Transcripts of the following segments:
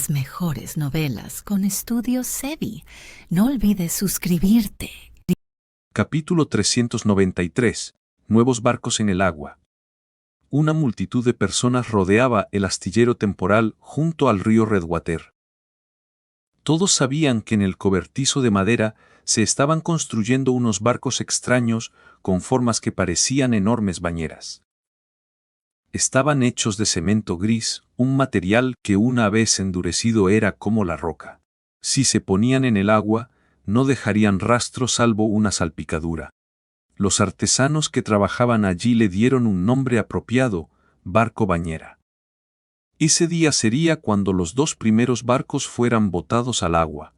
las mejores novelas con Estudio Sevi. No olvides suscribirte. Capítulo 393. Nuevos barcos en el agua. Una multitud de personas rodeaba el astillero temporal junto al río Redwater. Todos sabían que en el cobertizo de madera se estaban construyendo unos barcos extraños con formas que parecían enormes bañeras. Estaban hechos de cemento gris, un material que una vez endurecido era como la roca. Si se ponían en el agua, no dejarían rastro salvo una salpicadura. Los artesanos que trabajaban allí le dieron un nombre apropiado, barco bañera. Ese día sería cuando los dos primeros barcos fueran botados al agua.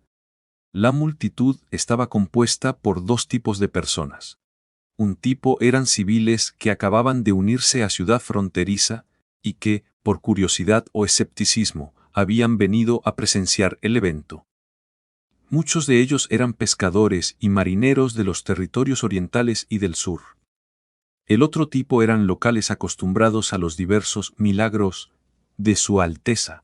La multitud estaba compuesta por dos tipos de personas. Un tipo eran civiles que acababan de unirse a ciudad fronteriza y que, por curiosidad o escepticismo, habían venido a presenciar el evento. Muchos de ellos eran pescadores y marineros de los territorios orientales y del sur. El otro tipo eran locales acostumbrados a los diversos milagros de Su Alteza.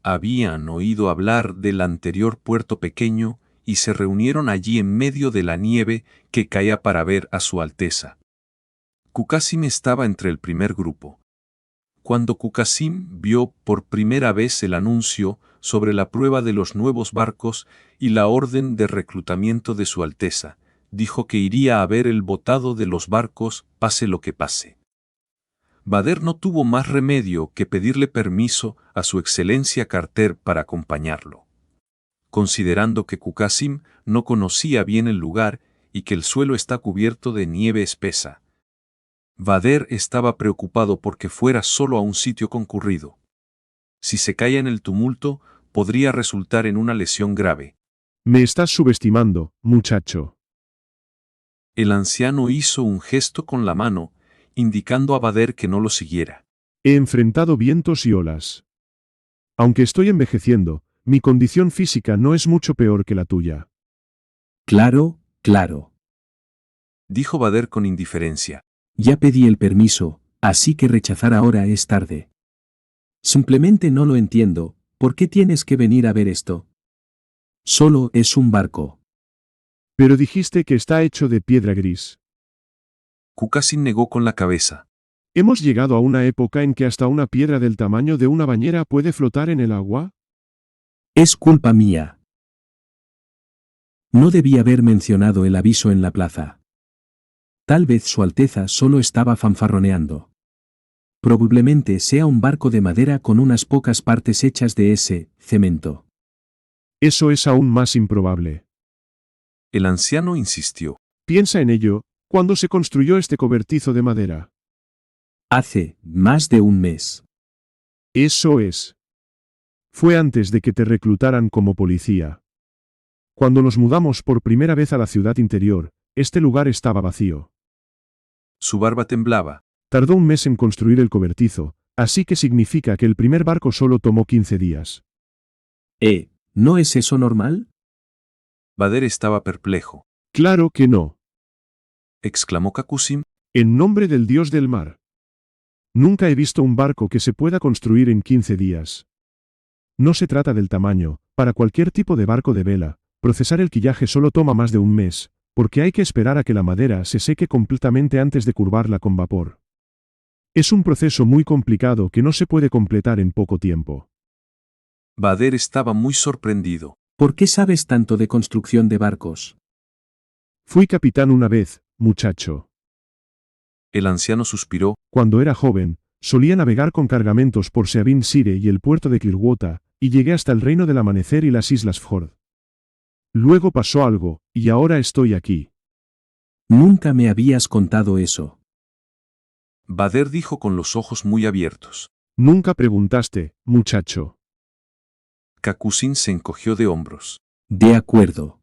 Habían oído hablar del anterior puerto pequeño y se reunieron allí en medio de la nieve que caía para ver a Su Alteza. Kukasim estaba entre el primer grupo. Cuando Kukasim vio por primera vez el anuncio sobre la prueba de los nuevos barcos y la orden de reclutamiento de Su Alteza, dijo que iría a ver el botado de los barcos, pase lo que pase. Bader no tuvo más remedio que pedirle permiso a Su Excelencia Carter para acompañarlo. Considerando que Kukasim no conocía bien el lugar y que el suelo está cubierto de nieve espesa, Bader estaba preocupado porque fuera solo a un sitio concurrido. Si se caía en el tumulto, podría resultar en una lesión grave. Me estás subestimando, muchacho. El anciano hizo un gesto con la mano, indicando a Bader que no lo siguiera. He enfrentado vientos y olas. Aunque estoy envejeciendo, mi condición física no es mucho peor que la tuya. Claro, claro. Dijo Bader con indiferencia. Ya pedí el permiso, así que rechazar ahora es tarde. Simplemente no lo entiendo, ¿por qué tienes que venir a ver esto? Solo es un barco. Pero dijiste que está hecho de piedra gris. Kukasim negó con la cabeza. ¿Hemos llegado a una época en que hasta una piedra del tamaño de una bañera puede flotar en el agua? Es culpa mía. No debí haber mencionado el aviso en la plaza. Tal vez Su Alteza solo estaba fanfarroneando. Probablemente sea un barco de madera con unas pocas partes hechas de ese cemento. Eso es aún más improbable. El anciano insistió. Piensa en ello, ¿cuándo se construyó este cobertizo de madera? Hace más de un mes. Eso es. Fue antes de que te reclutaran como policía. Cuando nos mudamos por primera vez a la ciudad interior, este lugar estaba vacío. Su barba temblaba. Tardó un mes en construir el cobertizo, así que significa que el primer barco solo tomó 15 días. ¿No es eso normal? Bader estaba perplejo. Claro que no. Exclamó Kukasim. En nombre del dios del mar. Nunca he visto un barco que se pueda construir en 15 días. No se trata del tamaño, para cualquier tipo de barco de vela, procesar el quillaje solo toma más de un mes, porque hay que esperar a que la madera se seque completamente antes de curvarla con vapor. Es un proceso muy complicado que no se puede completar en poco tiempo. Bader estaba muy sorprendido. ¿Por qué sabes tanto de construcción de barcos? Fui capitán una vez, muchacho. El anciano suspiró. Cuando era joven, solía navegar con cargamentos por Seabin Sire y el puerto de Clearwater, y llegué hasta el Reino del Amanecer y las Islas Fjord. Luego pasó algo, y ahora estoy aquí. Nunca me habías contado eso. Bader dijo con los ojos muy abiertos. Nunca preguntaste, muchacho. Kukasim se encogió de hombros. De acuerdo.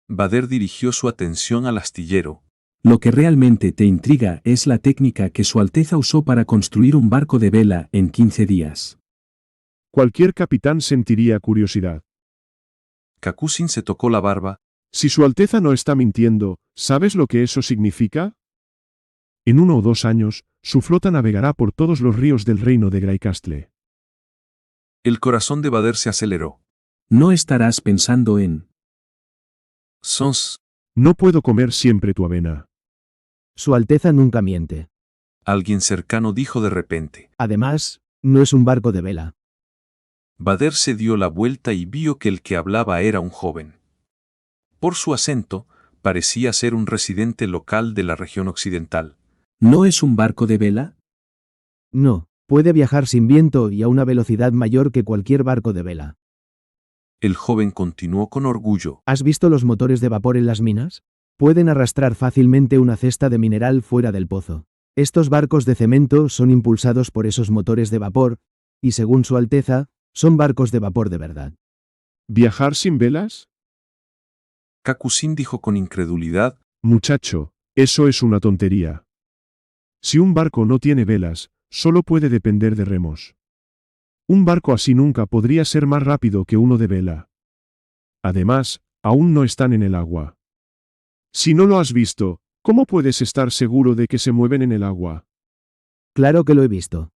Bader dirigió su atención al astillero. Lo que realmente te intriga es la técnica que Su Alteza usó para construir un barco de vela en 15 días. Cualquier capitán sentiría curiosidad. Kukasim se tocó la barba. Si Su Alteza no está mintiendo, ¿sabes lo que eso significa? En 1 o 2 años, su flota navegará por todos los ríos del reino de Greycastle. El corazón de Bader se aceleró. No estarás pensando en... Sons. No puedo comer siempre tu avena. Su Alteza nunca miente. Alguien cercano dijo de repente. Además, no es un barco de vela. Bader se dio la vuelta y vio que el que hablaba era un joven. Por su acento, parecía ser un residente local de la región occidental. ¿No es un barco de vela? No, puede viajar sin viento y a una velocidad mayor que cualquier barco de vela. El joven continuó con orgullo. ¿Has visto los motores de vapor en las minas? Pueden arrastrar fácilmente una cesta de mineral fuera del pozo. Estos barcos de cemento son impulsados por esos motores de vapor, y según Su Alteza, son barcos de vapor de verdad. ¿Viajar sin velas? Kakusin dijo con incredulidad. Muchacho, eso es una tontería. Si un barco no tiene velas, solo puede depender de remos. Un barco así nunca podría ser más rápido que uno de vela. Además, aún no están en el agua. Si no lo has visto, ¿cómo puedes estar seguro de que se mueven en el agua? Claro que lo he visto.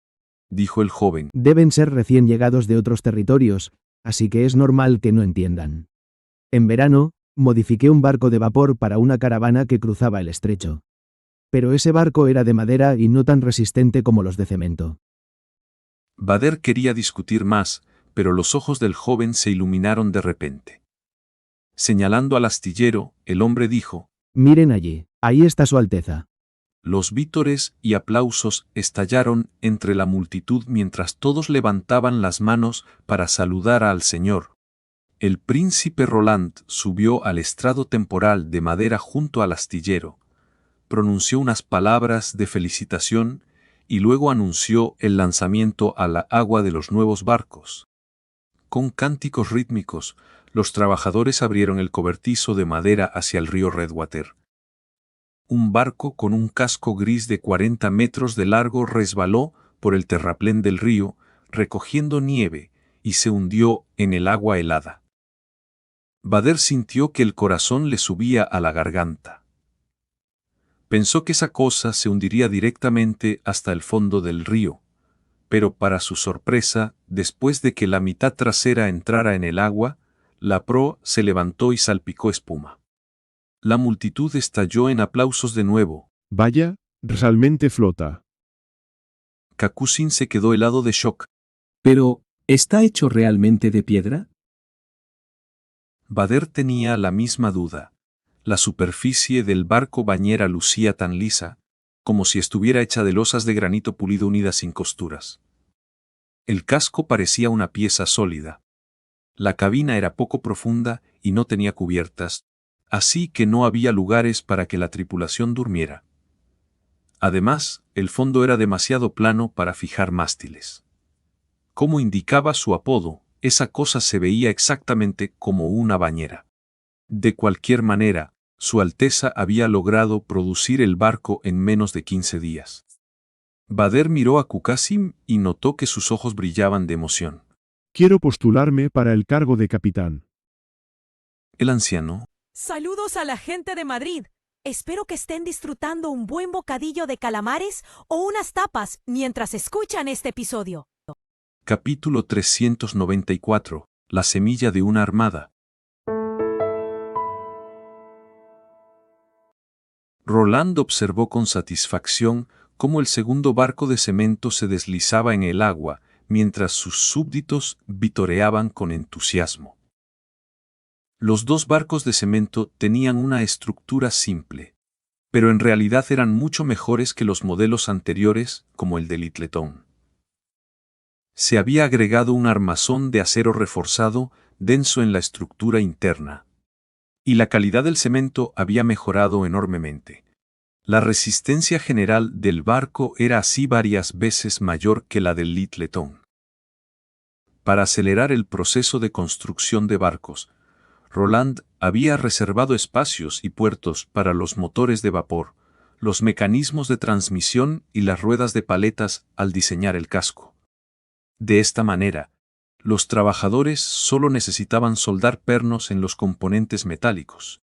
Dijo el joven. Deben ser recién llegados de otros territorios, así que es normal que no entiendan. En verano, modifiqué un barco de vapor para una caravana que cruzaba el estrecho. Pero ese barco era de madera y no tan resistente como los de cemento. Bader quería discutir más, pero los ojos del joven se iluminaron de repente. Señalando al astillero, el hombre dijo. Miren allí, ahí está Su Alteza. Los vítores y aplausos estallaron entre la multitud mientras todos levantaban las manos para saludar al señor. El príncipe Roland subió al estrado temporal de madera junto al astillero, pronunció unas palabras de felicitación y luego anunció el lanzamiento a la agua de los nuevos barcos. Con cánticos rítmicos, los trabajadores abrieron el cobertizo de madera hacia el río Redwater. Un barco con un casco gris de 40 metros de largo resbaló por el terraplén del río, recogiendo nieve, y se hundió en el agua helada. Bader sintió que el corazón le subía a la garganta. Pensó que esa cosa se hundiría directamente hasta el fondo del río, pero para su sorpresa, después de que la mitad trasera entrara en el agua, la proa se levantó y salpicó espuma. La multitud estalló en aplausos de nuevo. Vaya, realmente flota. Kakusin se quedó helado de shock. Pero, ¿está hecho realmente de piedra? Bader tenía la misma duda. La superficie del barco bañera lucía tan lisa, como si estuviera hecha de losas de granito pulido unidas sin costuras. El casco parecía una pieza sólida. La cabina era poco profunda y no tenía cubiertas, así que no había lugares para que la tripulación durmiera. Además, el fondo era demasiado plano para fijar mástiles. Como indicaba su apodo, esa cosa se veía exactamente como una bañera. De cualquier manera, Su Alteza había logrado producir el barco en menos de 15 días. Bader miró a Kukasim y notó que sus ojos brillaban de emoción. Quiero postularme para el cargo de capitán. El anciano. Saludos a la gente de Madrid. Espero que estén disfrutando un buen bocadillo de calamares o unas tapas mientras escuchan este episodio. Capítulo 394. La semilla de una armada. Roland observó con satisfacción cómo el segundo barco de cemento se deslizaba en el agua, mientras sus súbditos vitoreaban con entusiasmo. Los dos barcos de cemento tenían una estructura simple, pero en realidad eran mucho mejores que los modelos anteriores, como el de Littleton. Se había agregado un armazón de acero reforzado, denso en la estructura interna. Y la calidad del cemento había mejorado enormemente. La resistencia general del barco era así varias veces mayor que la del Littleton. Para acelerar el proceso de construcción de barcos, Roland había reservado espacios y puertos para los motores de vapor, los mecanismos de transmisión y las ruedas de paletas al diseñar el casco. De esta manera, los trabajadores solo necesitaban soldar pernos en los componentes metálicos.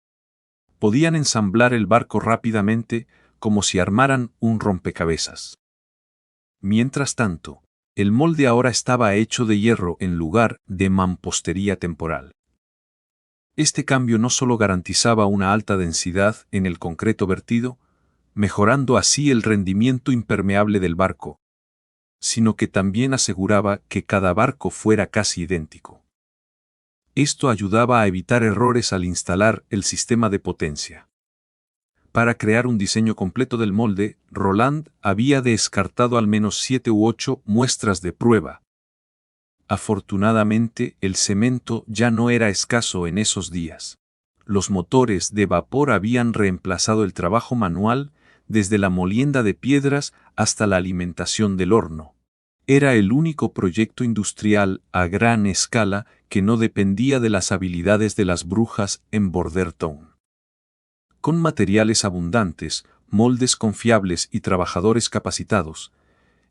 Podían ensamblar el barco rápidamente como si armaran un rompecabezas. Mientras tanto, El molde ahora estaba hecho de hierro en lugar de mampostería temporal. Este cambio no solo garantizaba una alta densidad en el concreto vertido, mejorando así el rendimiento impermeable del barco, sino que también aseguraba que cada barco fuera casi idéntico. Esto ayudaba a evitar errores al instalar el sistema de potencia. Para crear un diseño completo del molde, Roland había descartado al menos 7 u 8 muestras de prueba. Afortunadamente, el cemento ya no era escaso en esos días. Los motores de vapor habían reemplazado el trabajo manual, desde la molienda de piedras hasta la alimentación del horno. Era el único proyecto industrial a gran escala que no dependía de las habilidades de las brujas en Bordertown. Con materiales abundantes, moldes confiables y trabajadores capacitados,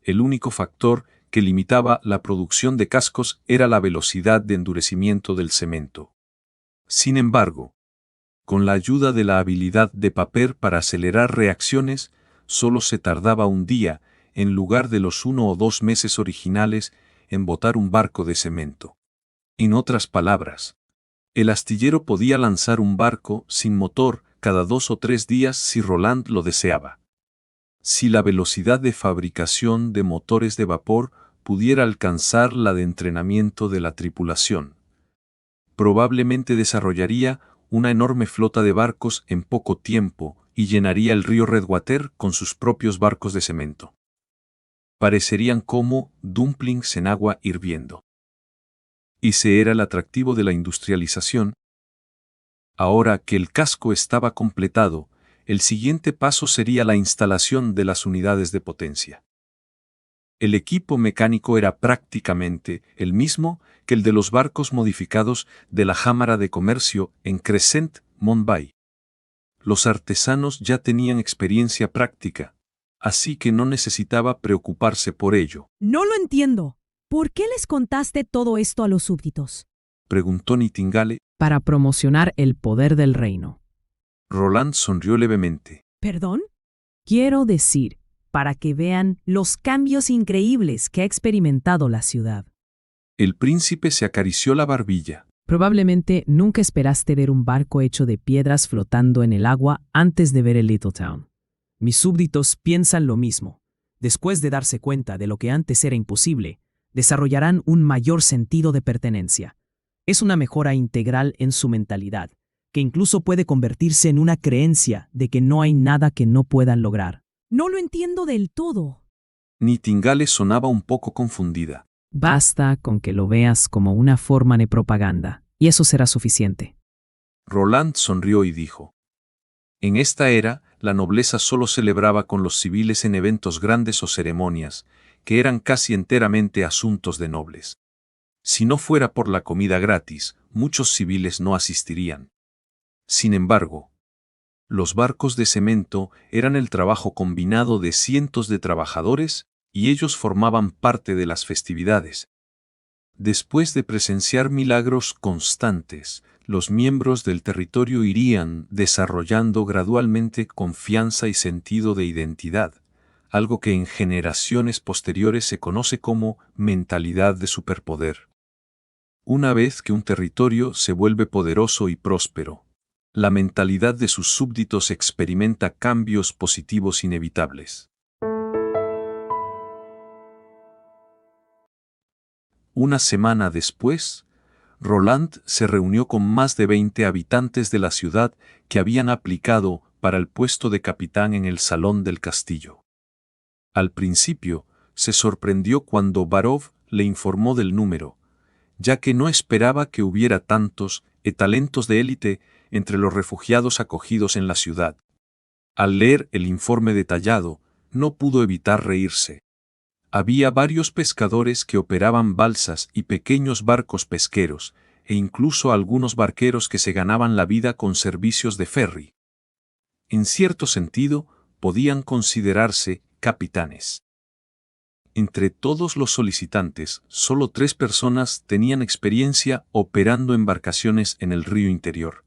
el único factor que limitaba la producción de cascos era la velocidad de endurecimiento del cemento. Sin embargo, con la ayuda de la habilidad de Paper para acelerar reacciones, solo se tardaba un día, en lugar de los 1 o 2 meses originales, en botar un barco de cemento. En otras palabras, el astillero podía lanzar un barco sin motor cada 2 o 3 días si Roland lo deseaba. Si la velocidad de fabricación de motores de vapor pudiera alcanzar la de entrenamiento de la tripulación, probablemente desarrollaría una enorme flota de barcos en poco tiempo y llenaría el río Redwater con sus propios barcos de cemento. Parecerían como dumplings en agua hirviendo. Y ese era el atractivo de la industrialización. Ahora que el casco estaba completado, el siguiente paso sería la instalación de las unidades de potencia. El equipo mecánico era prácticamente el mismo que el de los barcos modificados de la Cámara de Comercio en Crescent, Mumbai. Los artesanos ya tenían experiencia práctica, así que no necesitaba preocuparse por ello. No lo entiendo. ¿Por qué les contaste todo esto a los súbditos? Preguntó Nightingale. Para promocionar el poder del reino. Roland sonrió levemente. ¿Perdón? Quiero decir, para que vean los cambios increíbles que ha experimentado la ciudad. El príncipe se acarició la barbilla. Probablemente nunca esperaste ver un barco hecho de piedras flotando en el agua antes de ver el Little Town. Mis súbditos piensan lo mismo. Después de darse cuenta de lo que antes era imposible, desarrollarán un mayor sentido de pertenencia. Es una mejora integral en su mentalidad, que incluso puede convertirse en una creencia de que no hay nada que no puedan lograr. No lo entiendo del todo. Nightingale sonaba un poco confundida. Basta con que lo veas como una forma de propaganda, y eso será suficiente. Roland sonrió y dijo: en esta era, la nobleza solo celebraba con los civiles en eventos grandes o ceremonias, que eran casi enteramente asuntos de nobles. Si no fuera por la comida gratis, muchos civiles no asistirían. Sin embargo, los barcos de cemento eran el trabajo combinado de cientos de trabajadores, y ellos formaban parte de las festividades. Después de presenciar milagros constantes, los miembros del territorio irían desarrollando gradualmente confianza y sentido de identidad, algo que en generaciones posteriores se conoce como mentalidad de superpoder. Una vez que un territorio se vuelve poderoso y próspero, la mentalidad de sus súbditos experimenta cambios positivos inevitables. Una semana después, Roland se reunió con más de 20 habitantes de la ciudad que habían aplicado para el puesto de capitán en el salón del castillo. Al principio, se sorprendió cuando Barov le informó del número, ya que no esperaba que hubiera tantos talentos de élite entre los refugiados acogidos en la ciudad. Al leer el informe detallado, no pudo evitar reírse. Había varios pescadores que operaban balsas y pequeños barcos pesqueros, e incluso algunos barqueros que se ganaban la vida con servicios de ferry. En cierto sentido, podían considerarse capitanes. Entre todos los solicitantes, solo 3 personas tenían experiencia operando embarcaciones en el río interior.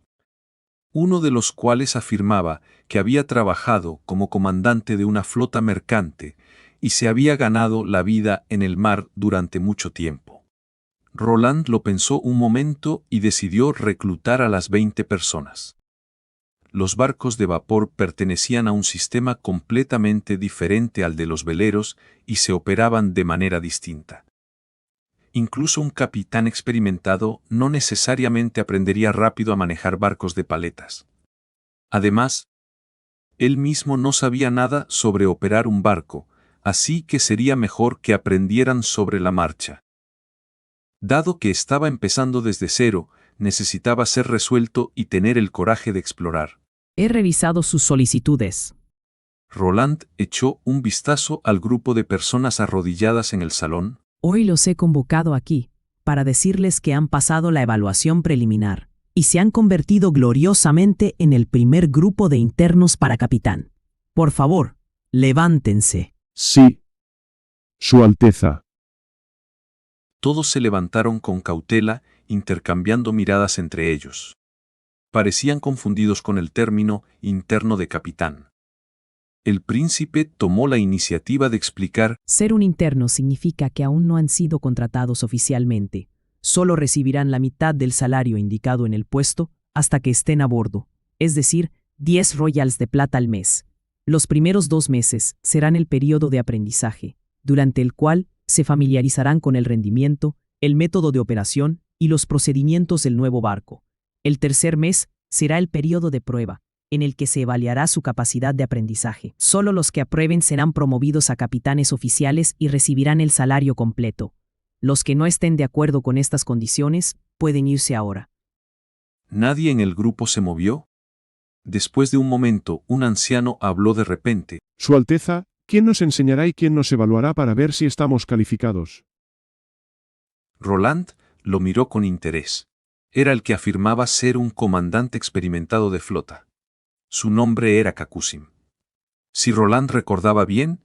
Uno de los cuales afirmaba que había trabajado como comandante de una flota mercante, y se había ganado la vida en el mar durante mucho tiempo. Roland lo pensó un momento y decidió reclutar a las 20 personas. Los barcos de vapor pertenecían a un sistema completamente diferente al de los veleros y se operaban de manera distinta. Incluso un capitán experimentado no necesariamente aprendería rápido a manejar barcos de paletas. Además, él mismo no sabía nada sobre operar un barco, así que sería mejor que aprendieran sobre la marcha. Dado que estaba empezando desde cero, necesitaba ser resuelto y tener el coraje de explorar. He revisado sus solicitudes. Roland echó un vistazo al grupo de personas arrodilladas en el salón. Hoy los he convocado aquí, para decirles que han pasado la evaluación preliminar, y se han convertido gloriosamente en el primer grupo de internos para capitán. Por favor, levántense. Sí. Su Alteza. Todos se levantaron con cautela, intercambiando miradas entre ellos. Parecían confundidos con el término interno de capitán. El príncipe tomó la iniciativa de explicar. Ser un interno significa que aún no han sido contratados oficialmente. Solo recibirán la mitad del salario indicado en el puesto hasta que estén a bordo, es decir, 10 royals de plata al mes. Los primeros 2 meses serán el periodo de aprendizaje, durante el cual se familiarizarán con el rendimiento, el método de operación y los procedimientos del nuevo barco. El tercer mes será el periodo de prueba, en el que se evaluará su capacidad de aprendizaje. Solo los que aprueben serán promovidos a capitanes oficiales y recibirán el salario completo. Los que no estén de acuerdo con estas condiciones pueden irse ahora. ¿Nadie en el grupo se movió? Después de un momento, un anciano habló de repente. Su Alteza, ¿quién nos enseñará y quién nos evaluará para ver si estamos calificados? Roland lo miró con interés. Era el que afirmaba ser un comandante experimentado de flota. Su nombre era Kakusim. Si Roland recordaba bien,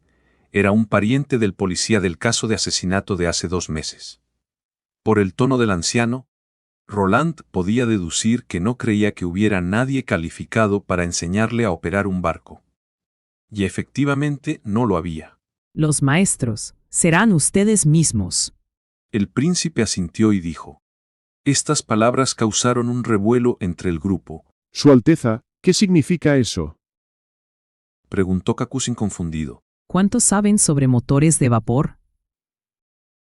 era un pariente del policía del caso de asesinato de hace 2 meses. Por el tono del anciano, Roland podía deducir que no creía que hubiera nadie calificado para enseñarle a operar un barco. Y efectivamente no lo había. Los maestros serán ustedes mismos. El príncipe asintió y dijo. Estas palabras causaron un revuelo entre el grupo. Su Alteza, ¿qué significa eso? Preguntó Kakusin confundido. ¿Cuántos saben sobre motores de vapor?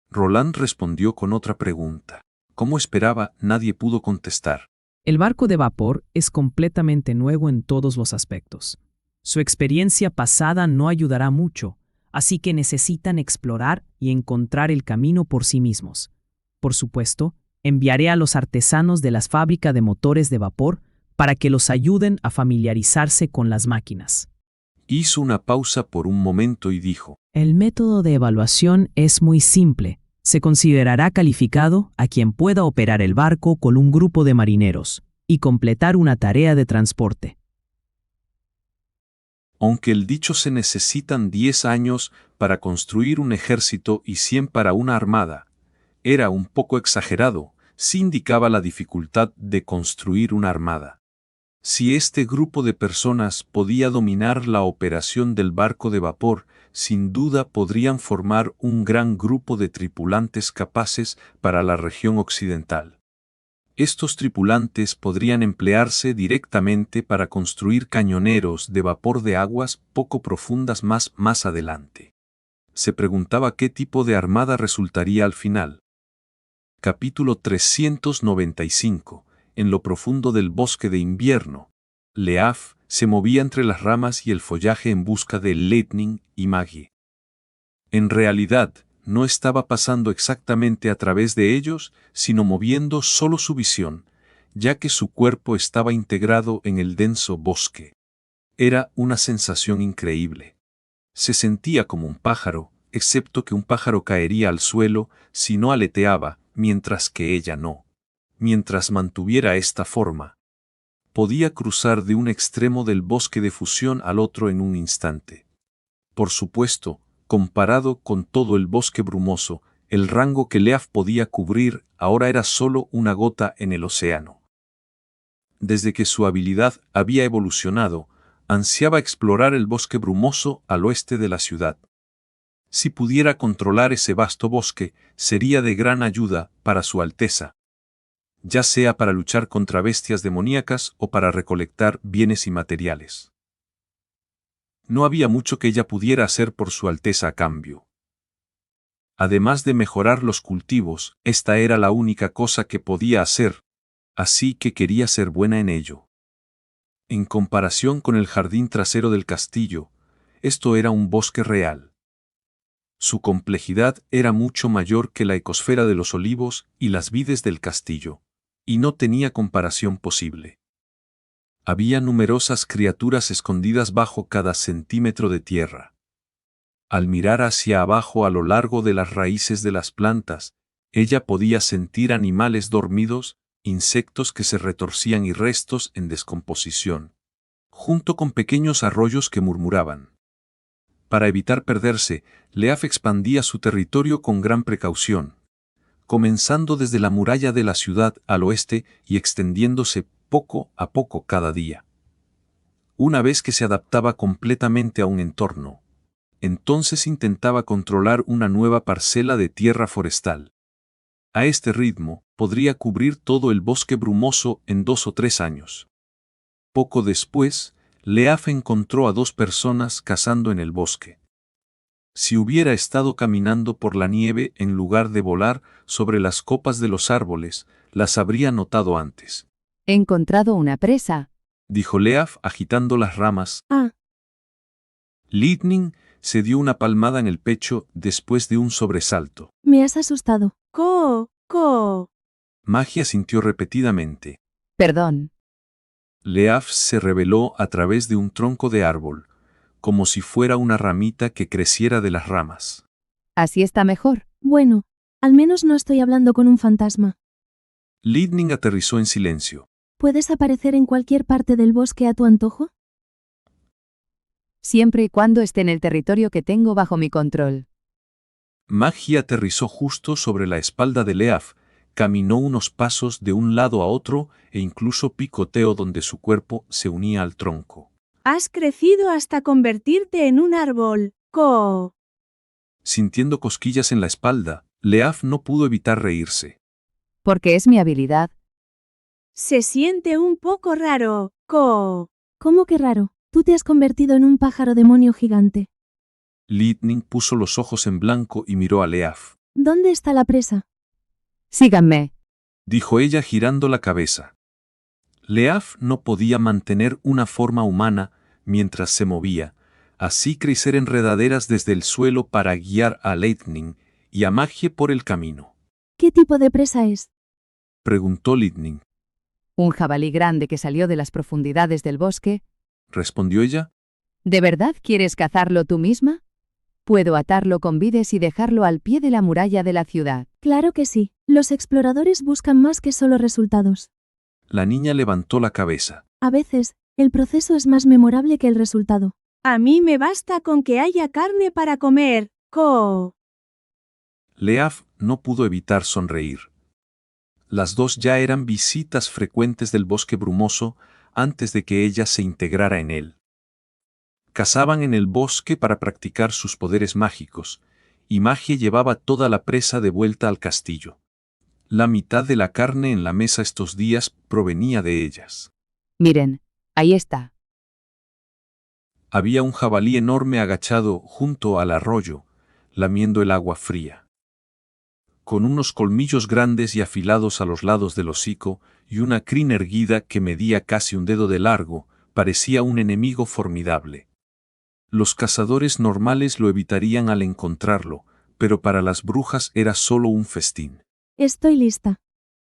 Roland respondió con otra pregunta. Como esperaba, nadie pudo contestar. El barco de vapor es completamente nuevo en todos los aspectos. Su experiencia pasada no ayudará mucho, así que necesitan explorar y encontrar el camino por sí mismos. Por supuesto, enviaré a los artesanos de las fábricas de motores de vapor para que los ayuden a familiarizarse con las máquinas. Hizo una pausa por un momento y dijo. El método de evaluación es muy simple. Se considerará calificado a quien pueda operar el barco con un grupo de marineros y completar una tarea de transporte. Aunque el dicho se necesitan 10 años para construir un ejército y 100 para una armada, era un poco exagerado, si indicaba la dificultad de construir una armada. Si este grupo de personas podía dominar la operación del barco de vapor, sin duda podrían formar un gran grupo de tripulantes capaces para la región occidental. Estos tripulantes podrían emplearse directamente para construir cañoneros de vapor de aguas poco profundas más adelante. Se preguntaba qué tipo de armada resultaría al final. Capítulo 395. En lo profundo del bosque de invierno, Leaf se movía entre las ramas y el follaje en busca de Lightning y Maggie. En realidad, no estaba pasando exactamente a través de ellos, sino moviendo solo su visión, ya que su cuerpo estaba integrado en el denso bosque. Era una sensación increíble. Se sentía como un pájaro, excepto que un pájaro caería al suelo si no aleteaba, mientras que ella no. Mientras mantuviera esta forma, podía cruzar de un extremo del bosque de fusión al otro en un instante. Por supuesto, comparado con todo el bosque brumoso, el rango que Leaf podía cubrir ahora era solo una gota en el océano. Desde que su habilidad había evolucionado, ansiaba explorar el bosque brumoso al oeste de la ciudad. Si pudiera controlar ese vasto bosque, sería de gran ayuda para su Alteza, ya sea para luchar contra bestias demoníacas o para recolectar bienes y materiales. No había mucho que ella pudiera hacer por su Alteza a cambio. Además de mejorar los cultivos, esta era la única cosa que podía hacer, así que quería ser buena en ello. En comparación con el jardín trasero del castillo, esto era un bosque real. Su complejidad era mucho mayor que la ecosfera de los olivos y las vides del castillo, y no tenía comparación posible. Había numerosas criaturas escondidas bajo cada centímetro de tierra. Al mirar hacia abajo a lo largo de las raíces de las plantas, ella podía sentir animales dormidos, insectos que se retorcían y restos en descomposición, junto con pequeños arroyos que murmuraban. Para evitar perderse, Leaf expandía su territorio con gran precaución, comenzando desde la muralla de la ciudad al oeste y extendiéndose poco a poco cada día. Una vez que se adaptaba completamente a un entorno, entonces intentaba controlar una nueva parcela de tierra forestal. A este ritmo, podría cubrir todo el bosque brumoso en 2 o 3 años. Poco después, Leaf encontró a 2 personas cazando en el bosque. Si hubiera estado caminando por la nieve en lugar de volar sobre las copas de los árboles, las habría notado antes. He encontrado una presa. Dijo Leaf agitando las ramas. Ah. Lightning se dio una palmada en el pecho después de un sobresalto. Me has asustado. Co. Magia sintió repetidamente. Perdón. Leaf se reveló a través de un tronco de árbol, como si fuera una ramita que creciera de las ramas. Así está mejor. Bueno, al menos no estoy hablando con un fantasma. Lightning aterrizó en silencio. ¿Puedes aparecer en cualquier parte del bosque a tu antojo? Siempre y cuando esté en el territorio que tengo bajo mi control. Magia aterrizó justo sobre la espalda de Leaf, caminó unos pasos de un lado a otro e incluso picoteó donde su cuerpo se unía al tronco. Has crecido hasta convertirte en un árbol. Co. Sintiendo cosquillas en la espalda, Leaf no pudo evitar reírse. Porque es mi habilidad. Se siente un poco raro. Co. ¿Cómo que raro? Tú te has convertido en un pájaro demonio gigante. Lightning puso los ojos en blanco y miró a Leaf. ¿Dónde está la presa? Síganme. Dijo ella girando la cabeza. Leaf no podía mantener una forma humana mientras se movía, así crecer enredaderas desde el suelo para guiar a Lightning y a Magie por el camino. ¿Qué tipo de presa es? Preguntó Lightning. Un jabalí grande que salió de las profundidades del bosque. Respondió ella. ¿De verdad quieres cazarlo tú misma? Puedo atarlo con vides y dejarlo al pie de la muralla de la ciudad. Claro que sí. Los exploradores buscan más que solo resultados. La niña levantó la cabeza. A veces, el proceso es más memorable que el resultado. A mí me basta con que haya carne para comer. Co. Leaf no pudo evitar sonreír. Las dos ya eran visitas frecuentes del bosque brumoso antes de que ella se integrara en él. Cazaban en el bosque para practicar sus poderes mágicos, y Magie llevaba toda la presa de vuelta al castillo. La mitad de la carne en la mesa estos días provenía de ellas. Miren, ahí está. Había un jabalí enorme agachado junto al arroyo, lamiendo el agua fría. Con unos colmillos grandes y afilados a los lados del hocico y una crin erguida que medía casi un dedo de largo, parecía un enemigo formidable. Los cazadores normales lo evitarían al encontrarlo, pero para las brujas era solo un festín. Estoy lista.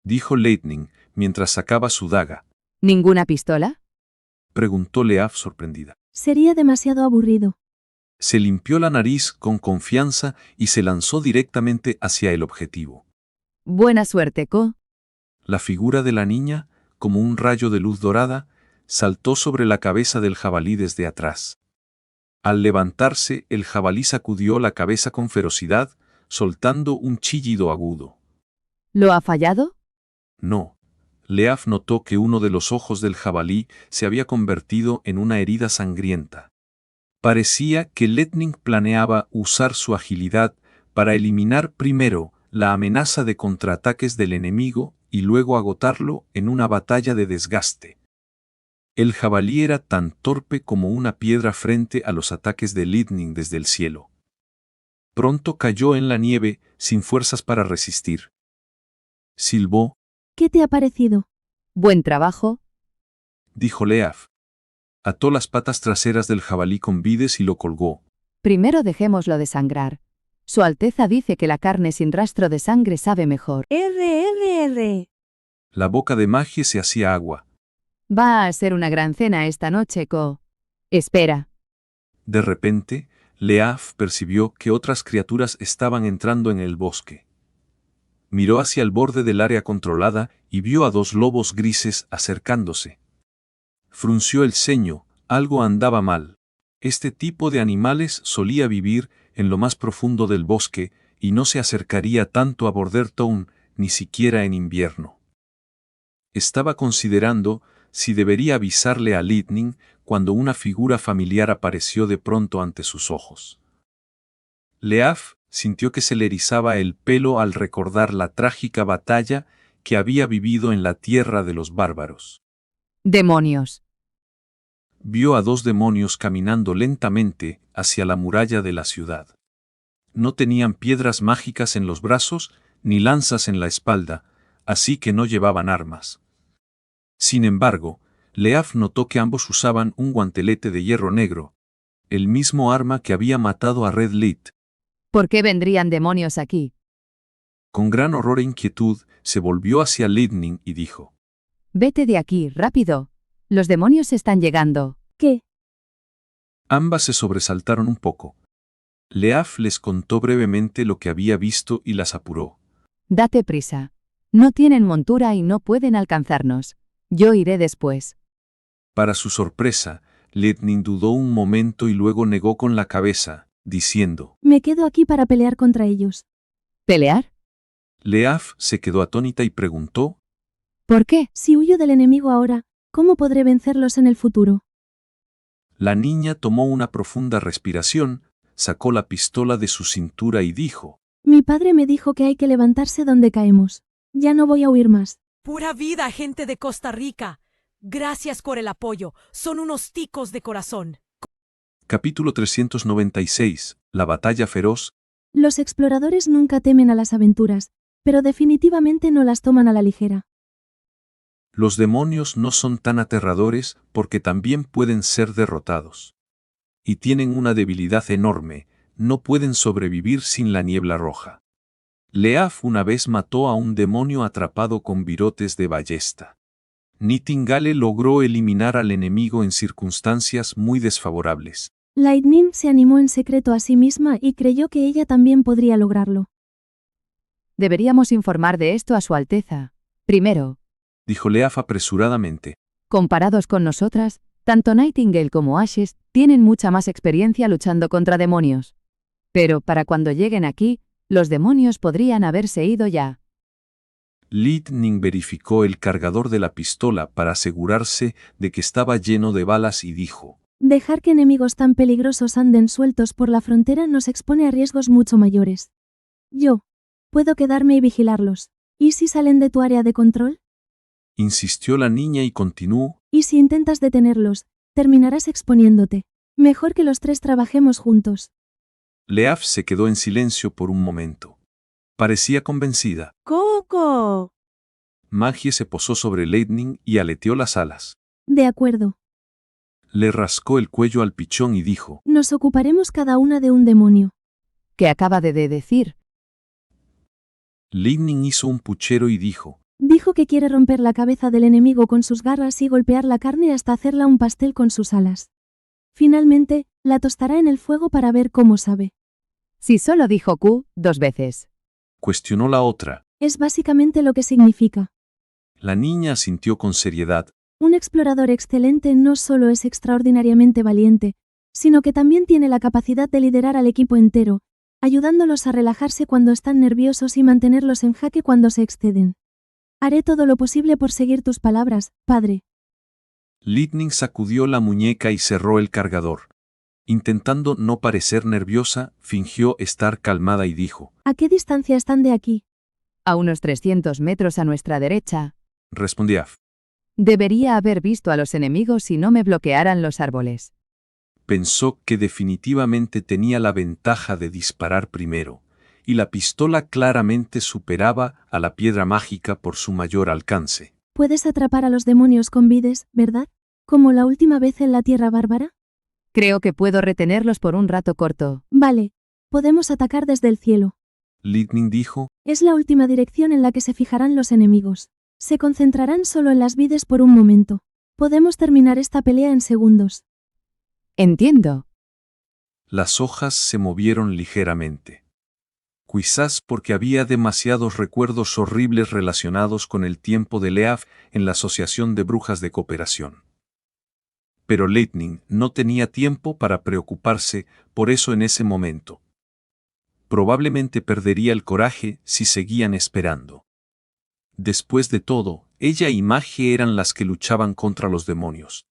Dijo Lightning mientras sacaba su daga. ¿Ninguna pistola? Preguntó Leaf sorprendida. Sería demasiado aburrido. Se limpió la nariz con confianza y se lanzó directamente hacia el objetivo. Buena suerte, Co. La figura de la niña, como un rayo de luz dorada, saltó sobre la cabeza del jabalí desde atrás. Al levantarse, el jabalí sacudió la cabeza con ferocidad, soltando un chillido agudo. ¿Lo ha fallado? No. Leaf notó que uno de los ojos del jabalí se había convertido en una herida sangrienta. Parecía que Lightning planeaba usar su agilidad para eliminar primero la amenaza de contraataques del enemigo y luego agotarlo en una batalla de desgaste. El jabalí era tan torpe como una piedra frente a los ataques de Lightning desde el cielo. Pronto cayó en la nieve sin fuerzas para resistir. Silbó, ¿Qué te ha parecido? Buen trabajo. dijo Leaf. Ató las patas traseras del jabalí con vides y lo colgó. Primero dejémoslo desangrar. Su Alteza dice que la carne sin rastro de sangre sabe mejor. R. La boca de Magie se hacía agua. Va a ser una gran cena esta noche, Co. Espera. De repente, Leaf percibió que otras criaturas estaban entrando en el bosque. Miró hacia el borde del área controlada y vio a 2 lobos grises acercándose. Frunció el ceño, algo andaba mal. Este tipo de animales solía vivir en lo más profundo del bosque y no se acercaría tanto a Bordertown, ni siquiera en invierno. Estaba considerando si debería avisarle a Lightning cuando una figura familiar apareció de pronto ante sus ojos. Leaf sintió que se le erizaba el pelo al recordar la trágica batalla que había vivido en la tierra de los bárbaros. ¡Demonios! Vio a 2 demonios caminando lentamente hacia la muralla de la ciudad. No tenían piedras mágicas en los brazos ni lanzas en la espalda, así que no llevaban armas. Sin embargo, Leaf notó que ambos usaban un guantelete de hierro negro, el mismo arma que había matado a Red Lit. ¿Por qué vendrían demonios aquí? Con gran horror e inquietud, se volvió hacia Lightning y dijo: Vete de aquí, rápido. Los demonios están llegando. ¿Qué? Ambas se sobresaltaron un poco. Leaf les contó brevemente lo que había visto y las apuró. Date prisa. No tienen montura y no pueden alcanzarnos. Yo iré después. Para su sorpresa, Lightning dudó un momento y luego negó con la cabeza, diciendo: Me quedo aquí para pelear contra ellos. ¿Pelear? Leaf se quedó atónita y preguntó: ¿Por qué? Si huyo del enemigo ahora, ¿cómo podré vencerlos en el futuro? La niña tomó una profunda respiración, sacó la pistola de su cintura y dijo: Mi padre me dijo que hay que levantarse donde caemos. Ya no voy a huir más. Pura vida, gente de Costa Rica. Gracias por el apoyo. Son unos ticos de corazón. Capítulo 396. La batalla feroz. Los exploradores nunca temen a las aventuras, pero definitivamente no las toman a la ligera. Los demonios no son tan aterradores porque también pueden ser derrotados. Y tienen una debilidad enorme, no pueden sobrevivir sin la niebla roja. Leaf una vez mató a un demonio atrapado con virotes de ballesta. Nightingale logró eliminar al enemigo en circunstancias muy desfavorables. Lightning se animó en secreto a sí misma y creyó que ella también podría lograrlo. Deberíamos informar de esto a Su Alteza. Primero, Dijo Leaf apresuradamente. comparados con nosotras, tanto Nightingale como Ashes tienen mucha más experiencia luchando contra demonios. Pero para cuando lleguen aquí, los demonios podrían haberse ido ya. Lightning verificó el cargador de la pistola para asegurarse de que estaba lleno de balas y dijo: Dejar que enemigos tan peligrosos anden sueltos por la frontera nos expone a riesgos mucho mayores. Yo puedo quedarme y vigilarlos. ¿Y si salen de tu área de control? Insistió la niña y continuó: ¿Y si intentas detenerlos, terminarás exponiéndote? Mejor que los 3 trabajemos juntos. Leaf se quedó en silencio por un momento. Parecía convencida. ¡Coco! Magie se posó sobre Lightning y aleteó las alas. De acuerdo. Le rascó el cuello al pichón y dijo: Nos ocuparemos cada una de un demonio. ¿Qué acaba de decir? Lightning hizo un puchero y dijo: Dijo que quiere romper la cabeza del enemigo con sus garras y golpear la carne hasta hacerla un pastel con sus alas. Finalmente, la tostará en el fuego para ver cómo sabe. Si solo dijo Q 2 veces. Cuestionó la otra. Es básicamente lo que significa. La niña asintió con seriedad. Un explorador excelente no solo es extraordinariamente valiente, sino que también tiene la capacidad de liderar al equipo entero, ayudándolos a relajarse cuando están nerviosos y mantenerlos en jaque cuando se exceden. Haré todo lo posible por seguir tus palabras, padre. Lightning sacudió la muñeca y cerró el cargador. Intentando no parecer nerviosa, fingió estar calmada y dijo, ¿A qué distancia están de aquí? A unos 300 metros a nuestra derecha. respondía Af. Debería haber visto a los enemigos si no me bloquearan los árboles. Pensó que definitivamente tenía la ventaja de disparar primero, y la pistola claramente superaba a la piedra mágica por su mayor alcance. Puedes atrapar a los demonios con vides, ¿verdad? ¿Como la última vez en la Tierra Bárbara? Creo que puedo retenerlos por un rato corto. Vale. Podemos atacar desde el cielo. Lightning dijo, Es la última dirección en la que se fijarán los enemigos. Se concentrarán solo en las vides por un momento. Podemos terminar esta pelea en segundos. Entiendo. las hojas se movieron ligeramente. Quizás porque había demasiados recuerdos horribles relacionados con el tiempo de Leaf en la Asociación de Brujas de Cooperación. Pero Lightning no tenía tiempo para preocuparse por eso en ese momento. Probablemente perdería el coraje si seguían esperando. Después de todo, ella y Magie eran las que luchaban contra los demonios.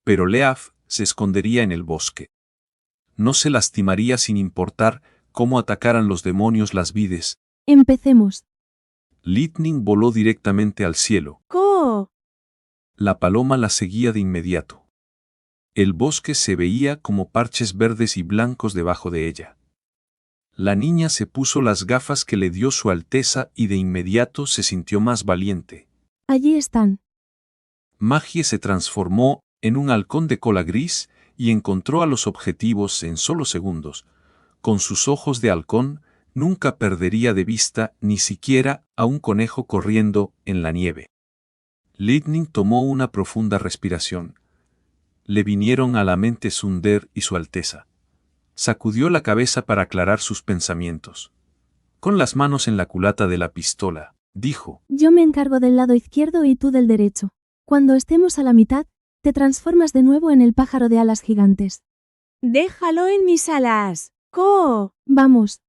Pero Leaf se escondería en el bosque. No se lastimaría sin importar cómo atacaran los demonios las vides. Empecemos. Lightning voló directamente al cielo. ¡Co! La paloma la seguía de inmediato. El bosque se veía como parches verdes y blancos debajo de ella. La niña se puso las gafas que le dio su Alteza y de inmediato se sintió más valiente. Allí están. Magie se transformó en un halcón de cola gris y encontró a los objetivos en solo segundos. Con sus ojos de halcón, nunca perdería de vista ni siquiera a un conejo corriendo en la nieve. Lightning tomó una profunda respiración. Le vinieron a la mente Sunder y su Alteza. Sacudió la cabeza para aclarar sus pensamientos. Con las manos en la culata de la pistola, dijo: Yo me encargo del lado izquierdo y tú del derecho. Cuando estemos a la mitad, te transformas de nuevo en el pájaro de alas gigantes. ¡Déjalo en mis alas! ¡Co! Vamos.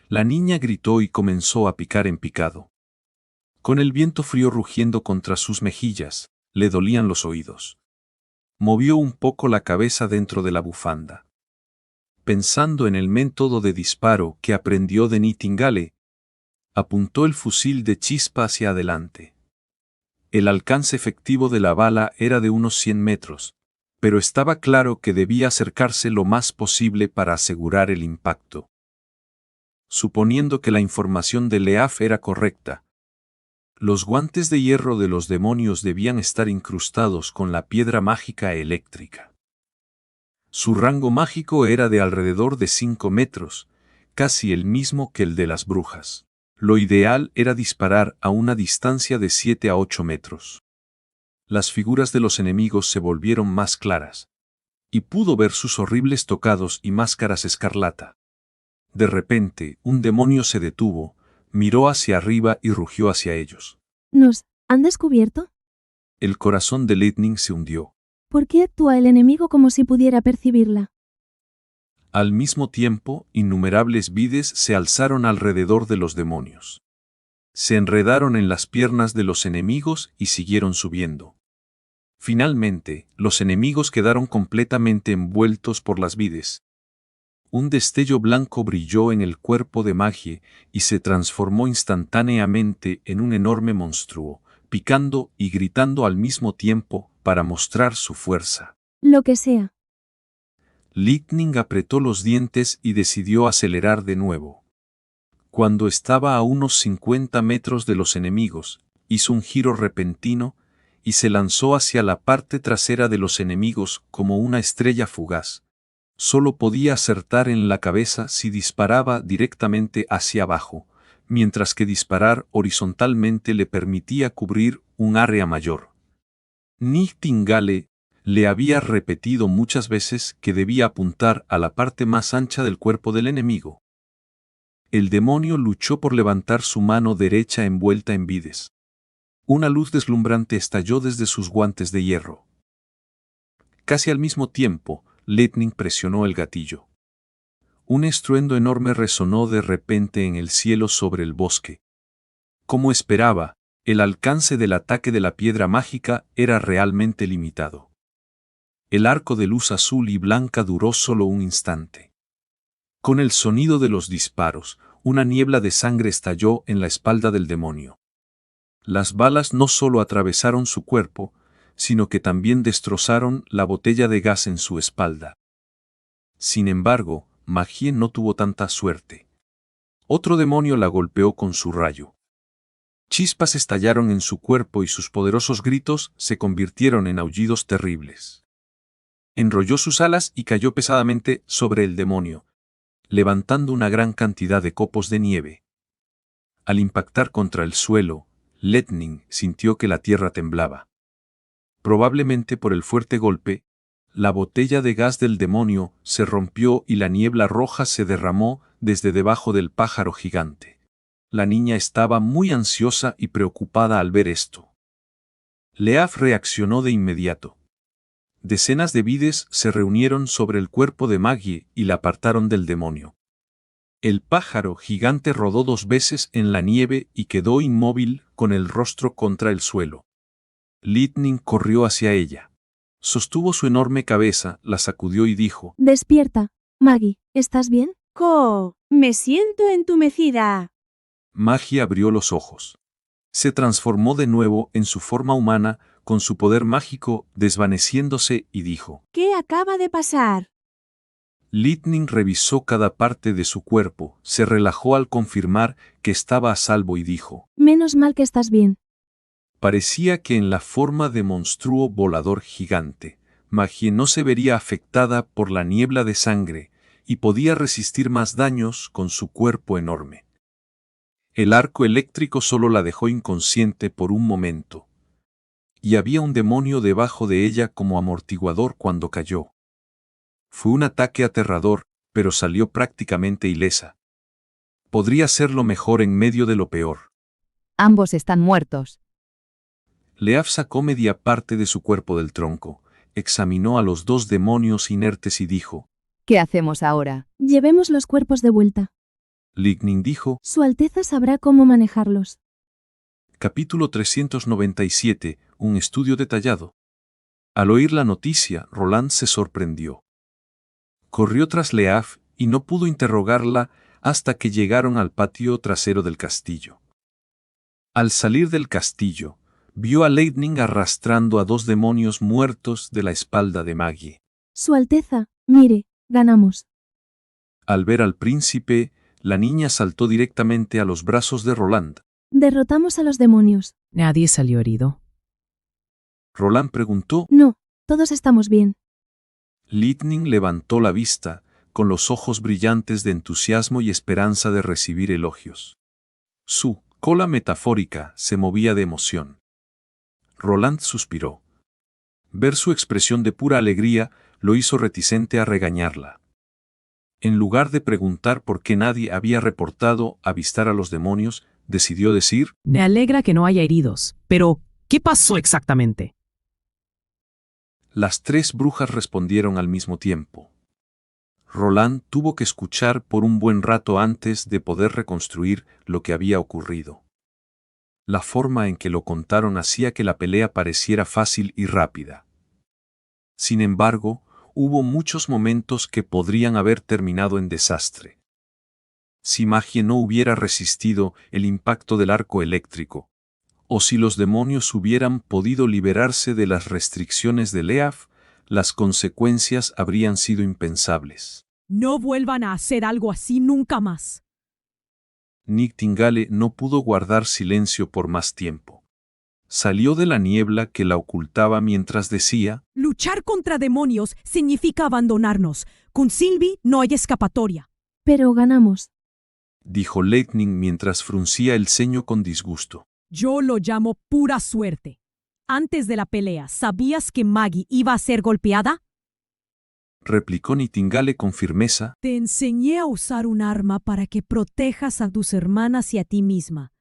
La niña gritó y comenzó a picar en picado. Con el viento frío rugiendo contra sus mejillas, le dolían los oídos. Movió un poco la cabeza dentro de la bufanda. Pensando en el método de disparo que aprendió de Nightingale, apuntó el fusil de chispa hacia adelante. El alcance efectivo de la bala era de unos 100 metros, pero estaba claro que debía acercarse lo más posible para asegurar el impacto. Suponiendo que la información de Leaf era correcta, los guantes de hierro de los demonios debían estar incrustados con la piedra mágica eléctrica. Su rango mágico era de alrededor de 5 metros, casi el mismo que el de las brujas. Lo ideal era disparar a una distancia de 7 a 8 metros. Las figuras de los enemigos se volvieron más claras, y pudo ver sus horribles tocados y máscaras escarlata. De repente, un demonio se detuvo, miró hacia arriba y rugió hacia ellos. ¿Nos han descubierto? El corazón de Lightning se hundió. ¿Por qué actúa el enemigo como si pudiera percibirla? Al mismo tiempo, innumerables vides se alzaron alrededor de los demonios. Se enredaron en las piernas de los enemigos y siguieron subiendo. Finalmente, los enemigos quedaron completamente envueltos por las vides. Un destello blanco brilló en el cuerpo de Magie y se transformó instantáneamente en un enorme monstruo, picando y gritando al mismo tiempo para mostrar su fuerza. Lo que sea. Lightning apretó los dientes y decidió acelerar de nuevo. Cuando estaba a unos 50 metros de los enemigos, hizo un giro repentino y se lanzó hacia la parte trasera de los enemigos como una estrella fugaz. Solo podía acertar en la cabeza si disparaba directamente hacia abajo, mientras que disparar horizontalmente le permitía cubrir un área mayor. Nightingale le había repetido muchas veces que debía apuntar a la parte más ancha del cuerpo del enemigo. El demonio luchó por levantar su mano derecha envuelta en vides. Una luz deslumbrante estalló desde sus guantes de hierro. Casi al mismo tiempo, Lightning presionó el gatillo. Un estruendo enorme resonó de repente en el cielo sobre el bosque. Como esperaba, el alcance del ataque de la piedra mágica era realmente limitado. El arco de luz azul y blanca duró solo un instante. Con el sonido de los disparos, una niebla de sangre estalló en la espalda del demonio. Las balas no solo atravesaron su cuerpo, sino que también destrozaron la botella de gas en su espalda. Sin embargo, Magie no tuvo tanta suerte. Otro demonio la golpeó con su rayo. Chispas estallaron en su cuerpo y sus poderosos gritos se convirtieron en aullidos terribles. Enrolló sus alas y cayó pesadamente sobre el demonio, levantando una gran cantidad de copos de nieve. Al impactar contra el suelo, Lightning sintió que la tierra temblaba. Probablemente por el fuerte golpe, la botella de gas del demonio se rompió y la niebla roja se derramó desde debajo del pájaro gigante. La niña estaba muy ansiosa y preocupada al ver esto. Leaf reaccionó de inmediato. Decenas de vides se reunieron sobre el cuerpo de Maggie y la apartaron del demonio. El pájaro gigante rodó 2 veces en la nieve y quedó inmóvil con el rostro contra el suelo. Lightning corrió hacia ella. Sostuvo su enorme cabeza, la sacudió y dijo: Despierta. Maggie, ¿estás bien? Me siento entumecida. Maggie abrió los ojos. Se transformó de nuevo en su forma humana, con su poder mágico desvaneciéndose, y dijo: ¿Qué acaba de pasar? Lightning revisó cada parte de su cuerpo, se relajó al confirmar que estaba a salvo y dijo: Menos mal que estás bien. Parecía que en la forma de monstruo volador gigante, Maggie no se vería afectada por la niebla de sangre y podía resistir más daños con su cuerpo enorme. El arco eléctrico solo la dejó inconsciente por un momento. Y había un demonio debajo de ella como amortiguador cuando cayó. Fue un ataque aterrador, pero salió prácticamente ilesa. Podría ser lo mejor en medio de lo peor. Ambos están muertos. Leaf sacó media parte de su cuerpo del tronco, examinó a los 2 demonios inertes y dijo: ¿Qué hacemos ahora? Llevemos los cuerpos de vuelta. Lightning dijo: Su Alteza sabrá cómo manejarlos. Capítulo 397, un estudio detallado. Al oír la noticia, Roland se sorprendió. Corrió tras Leaf y no pudo interrogarla hasta que llegaron al patio trasero del castillo. Al salir del castillo, vio a Lightning arrastrando a 2 demonios muertos de la espalda de Maggie. Su Alteza, mire, ganamos. Al ver al príncipe, la niña saltó directamente a los brazos de Roland. Derrotamos a los demonios. Nadie salió herido. Roland preguntó. No, todos estamos bien. Lightning levantó la vista, con los ojos brillantes de entusiasmo y esperanza de recibir elogios. Su cola metafórica se movía de emoción. Roland suspiró. Ver su expresión de pura alegría lo hizo reticente a regañarla. En lugar de preguntar por qué nadie había reportado avistar a los demonios, decidió decir: Me alegra que no haya heridos, pero ¿qué pasó exactamente? Las 3 brujas respondieron al mismo tiempo. Roland tuvo que escuchar por un buen rato antes de poder reconstruir lo que había ocurrido. La forma en que lo contaron hacía que la pelea pareciera fácil y rápida. Sin embargo, hubo muchos momentos que podrían haber terminado en desastre. Si Maggie no hubiera resistido el impacto del arco eléctrico, o si los demonios hubieran podido liberarse de las restricciones de Leaf, las consecuencias habrían sido impensables. No vuelvan a hacer algo así nunca más. Nightingale no pudo guardar silencio por más tiempo. Salió de la niebla que la ocultaba mientras decía: Luchar contra demonios significa abandonarnos. Con Sylvie no hay escapatoria. Pero ganamos. Dijo Lightning mientras fruncía el ceño con disgusto. Yo lo llamo pura suerte. Antes de la pelea, ¿sabías que Maggie iba a ser golpeada? Replicó Nightingale con firmeza. Te enseñé a usar un arma para que protejas a tus hermanas y a ti misma.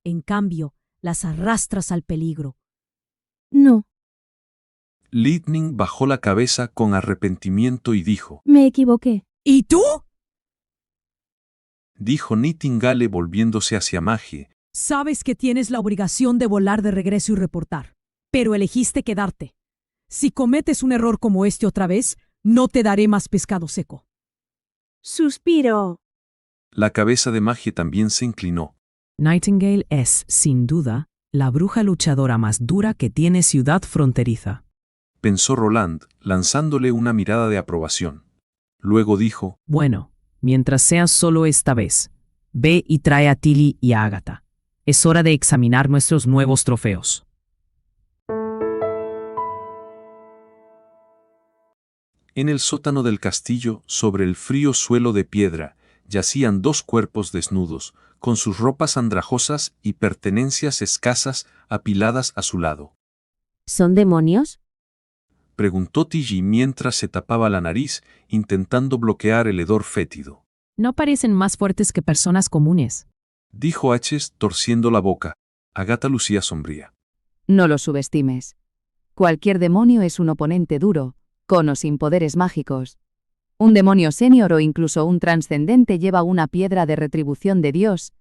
En cambio, las arrastras al peligro. No. Lightning bajó la cabeza con arrepentimiento y dijo: Me equivoqué. ¿Y tú? Dijo Nightingale volviéndose hacia Maggie. Sabes que tienes la obligación de volar de regreso y reportar, pero elegiste quedarte. Si cometes un error como este otra vez, no te daré más pescado seco. Suspiro. La cabeza de Magie también se inclinó. Nightingale es, sin duda, la bruja luchadora más dura que tiene Ciudad Fronteriza. Pensó Roland, lanzándole una mirada de aprobación. Luego dijo: Bueno, mientras sea solo esta vez, ve y trae a Tilly y a Agatha. Es hora de examinar nuestros nuevos trofeos. En el sótano del castillo, sobre el frío suelo de piedra, yacían dos cuerpos desnudos, con sus ropas andrajosas y pertenencias escasas apiladas a su lado. ¿Son demonios? Preguntó Tilly mientras se tapaba la nariz, intentando bloquear el hedor fétido. No parecen más fuertes que personas comunes. Dijo Aches torciendo la boca. Agatha lucía sombría. No lo subestimes. Cualquier demonio es un oponente duro, con o sin poderes mágicos. Un demonio senior o incluso un trascendente lleva una piedra de retribución de Dios,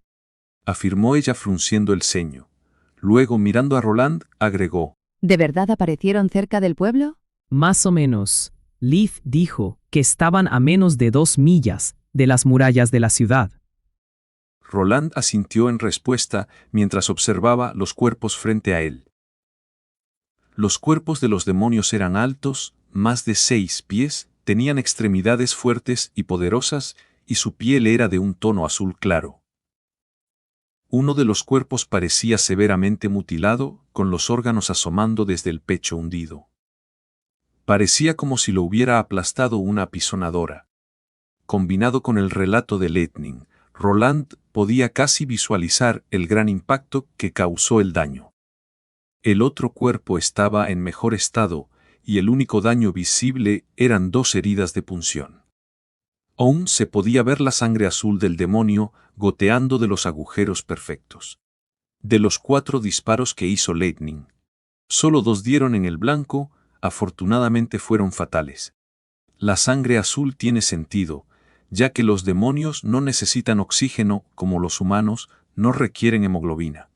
Afirmó ella frunciendo el ceño. Luego, mirando a Roland, agregó: ¿De verdad aparecieron cerca del pueblo? Más o menos. Leaf dijo que estaban a menos de 2 millas de las murallas de la ciudad. Roland asintió en respuesta mientras observaba los cuerpos frente a él. Los cuerpos de los demonios eran altos, más de 6 pies, tenían extremidades fuertes y poderosas, y su piel era de un tono azul claro. Uno de los cuerpos parecía severamente mutilado, con los órganos asomando desde el pecho hundido. Parecía como si lo hubiera aplastado una apisonadora. Combinado con el relato de Lightning, Roland podía casi visualizar el gran impacto que causó el daño. El otro cuerpo estaba en mejor estado, y el único daño visible eran 2 heridas de punción. Aún se podía ver la sangre azul del demonio goteando de los agujeros perfectos. De los 4 disparos que hizo Lightning, solo 2 dieron en el blanco, afortunadamente fueron fatales. La sangre azul tiene sentido, ya que los demonios no necesitan oxígeno como los humanos, no requieren hemoglobina.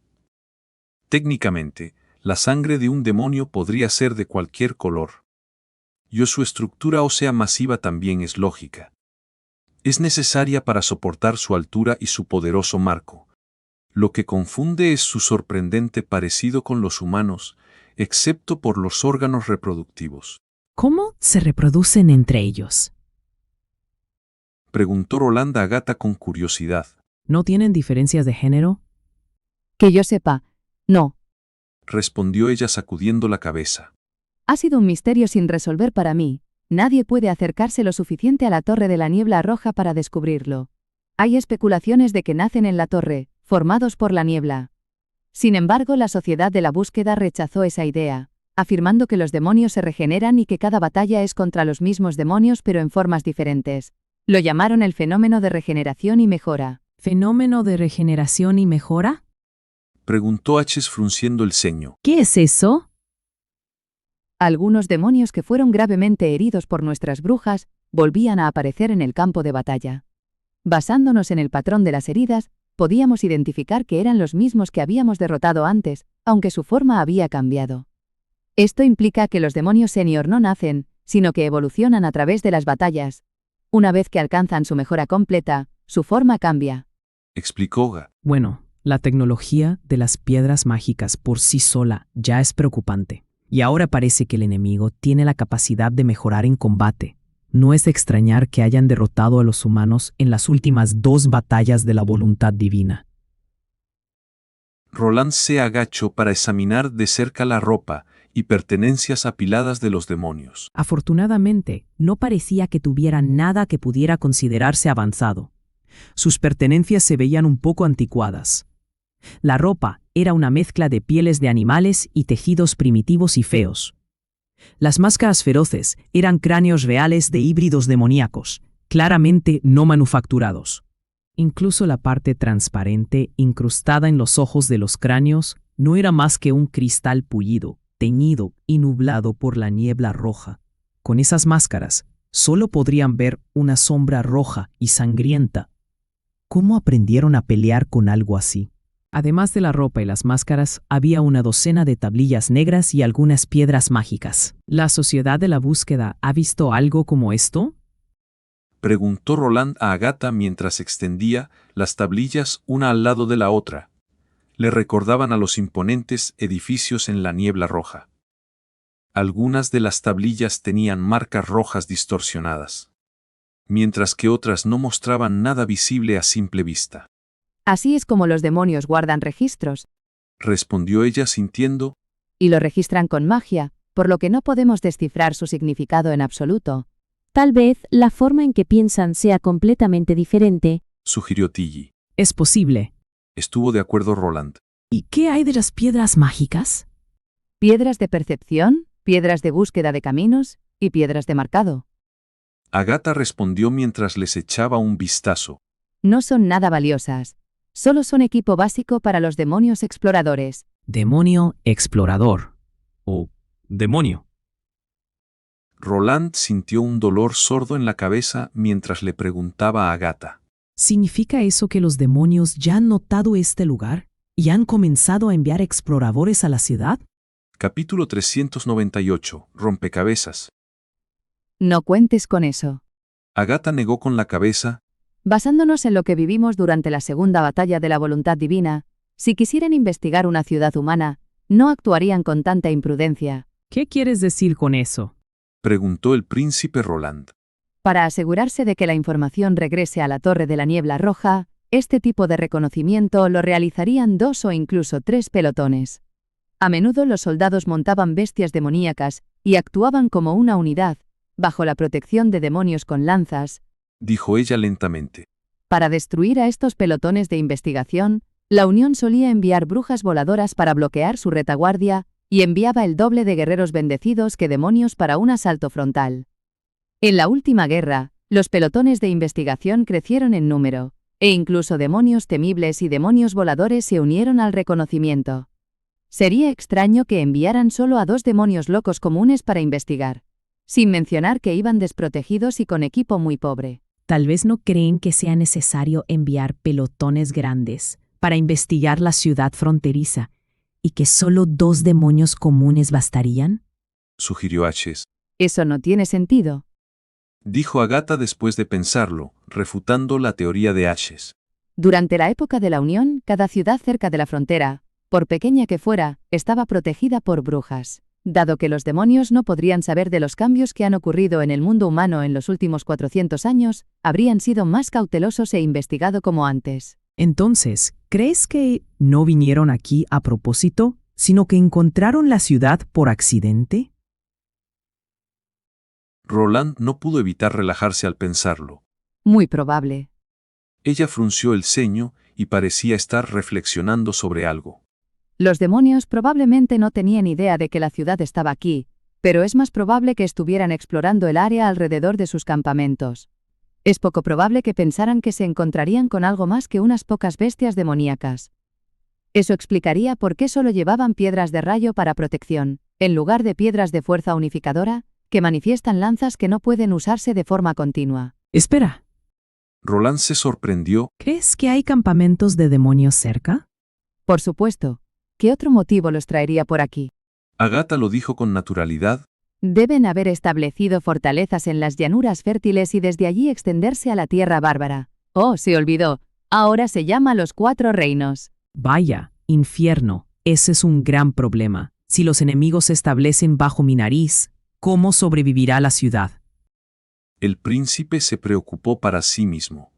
Técnicamente, la sangre de un demonio podría ser de cualquier color. Y su estructura ósea masiva también es lógica. Es necesaria para soportar su altura y su poderoso marco. Lo que confunde es su sorprendente parecido con los humanos, excepto por los órganos reproductivos. ¿Cómo se reproducen entre ellos? Preguntó Roland a Agatha con curiosidad. ¿No tienen diferencias de género? Que yo sepa, no. Respondió ella sacudiendo la cabeza. Ha sido un misterio sin resolver para mí. Nadie puede acercarse lo suficiente a la Torre de la Niebla Roja para descubrirlo. Hay especulaciones de que nacen en la torre, formados por la niebla. Sin embargo, la Sociedad de la Búsqueda rechazó esa idea, afirmando que los demonios se regeneran y que cada batalla es contra los mismos demonios pero en formas diferentes. Lo llamaron el fenómeno de regeneración y mejora. ¿Fenómeno de regeneración y mejora? Preguntó Aches frunciendo el ceño. ¿Qué es eso? Algunos demonios que fueron gravemente heridos por nuestras brujas volvían a aparecer en el campo de batalla. Basándonos en el patrón de las heridas, podíamos identificar que eran los mismos que habíamos derrotado antes, aunque su forma había cambiado. Esto implica que los demonios senior no nacen, sino que evolucionan a través de las batallas. Una vez que alcanzan su mejora completa, su forma cambia. Explicó Ga. Bueno, la tecnología de las piedras mágicas por sí sola ya es preocupante. Y ahora parece que el enemigo tiene la capacidad de mejorar en combate. No es de extrañar que hayan derrotado a los humanos en las últimas 2 batallas de la voluntad divina. Roland se agachó para examinar de cerca la ropa y pertenencias apiladas de los demonios. Afortunadamente, no parecía que tuvieran nada que pudiera considerarse avanzado. Sus pertenencias se veían un poco anticuadas. La ropa era una mezcla de pieles de animales y tejidos primitivos y feos. Las máscaras feroces eran cráneos reales de híbridos demoníacos, claramente no manufacturados. Incluso la parte transparente incrustada en los ojos de los cráneos no era más que un cristal pulido, teñido y nublado por la niebla roja. Con esas máscaras, solo podrían ver una sombra roja y sangrienta. ¿Cómo aprendieron a pelear con algo así? Además de la ropa y las máscaras, había una docena de tablillas negras y algunas piedras mágicas. ¿La Sociedad de la Búsqueda ha visto algo como esto? Preguntó Roland a Agatha mientras extendía las tablillas una al lado de la otra. Le recordaban a los imponentes edificios en la niebla roja. Algunas de las tablillas tenían marcas rojas distorsionadas, mientras que otras no mostraban nada visible a simple vista. Así es como los demonios guardan registros, Respondió ella sintiendo. y lo registran con magia, por lo que no podemos descifrar su significado en absoluto. Tal vez la forma en que piensan sea completamente diferente. Sugirió Tilly. Es posible. Estuvo de acuerdo Roland. ¿Y qué hay de las piedras mágicas? Piedras de percepción, piedras de búsqueda de caminos y piedras de marcado. Agatha respondió mientras les echaba un vistazo. No son nada valiosas. Solo son equipo básico para los demonios exploradores. Demonio explorador. O demonio. Roland sintió un dolor sordo en la cabeza mientras le preguntaba a Agatha. ¿Significa eso que los demonios ya han notado este lugar y han comenzado a enviar exploradores a la ciudad? Capítulo 398. Rompecabezas. No cuentes con eso. Agatha negó con la cabeza. Basándonos en lo que vivimos durante la segunda batalla de la voluntad divina, si quisieran investigar una ciudad humana, no actuarían con tanta imprudencia. ¿Qué quieres decir con eso? Preguntó el príncipe Roland. Para asegurarse de que la información regrese a la Torre de la Niebla Roja, este tipo de reconocimiento lo realizarían 2 o incluso 3 pelotones. A menudo los soldados montaban bestias demoníacas y actuaban como una unidad, bajo la protección de demonios con lanzas. Dijo ella lentamente. Para destruir a estos pelotones de investigación, la Unión solía enviar brujas voladoras para bloquear su retaguardia y enviaba el doble de guerreros bendecidos que demonios para un asalto frontal. En la última guerra, los pelotones de investigación crecieron en número, e incluso demonios temibles y demonios voladores se unieron al reconocimiento. Sería extraño que enviaran solo a 2 demonios locos comunes para investigar, sin mencionar que iban desprotegidos y con equipo muy pobre. Tal vez no creen que sea necesario enviar pelotones grandes para investigar la ciudad fronteriza y que solo 2 demonios comunes bastarían. Sugirió Ashes. Eso no tiene sentido. Dijo Agatha después de pensarlo, refutando la teoría de Ashes. Durante la época de la Unión, cada ciudad cerca de la frontera, por pequeña que fuera, estaba protegida por brujas. Dado que los demonios no podrían saber de los cambios que han ocurrido en el mundo humano en los últimos 400 años, habrían sido más cautelosos e investigado como antes. Entonces, ¿crees que no vinieron aquí a propósito, sino que encontraron la ciudad por accidente? Roland no pudo evitar relajarse al pensarlo. Muy probable. Ella frunció el ceño y parecía estar reflexionando sobre algo. Los demonios probablemente no tenían idea de que la ciudad estaba aquí, pero es más probable que estuvieran explorando el área alrededor de sus campamentos. Es poco probable que pensaran que se encontrarían con algo más que unas pocas bestias demoníacas. Eso explicaría por qué solo llevaban piedras de rayo para protección, en lugar de piedras de fuerza unificadora, que manifiestan lanzas que no pueden usarse de forma continua. Espera. Roland se sorprendió. ¿Crees que hay campamentos de demonios cerca? Por supuesto. ¿Qué otro motivo los traería por aquí? Agatha lo dijo con naturalidad. Deben haber establecido fortalezas en las llanuras fértiles y desde allí extenderse a la tierra bárbara. Oh, se olvidó. Ahora se llama los 4 reinos. Vaya, infierno. Ese es un gran problema. Si los enemigos se establecen bajo mi nariz, ¿cómo sobrevivirá la ciudad? El príncipe se preocupó para sí mismo.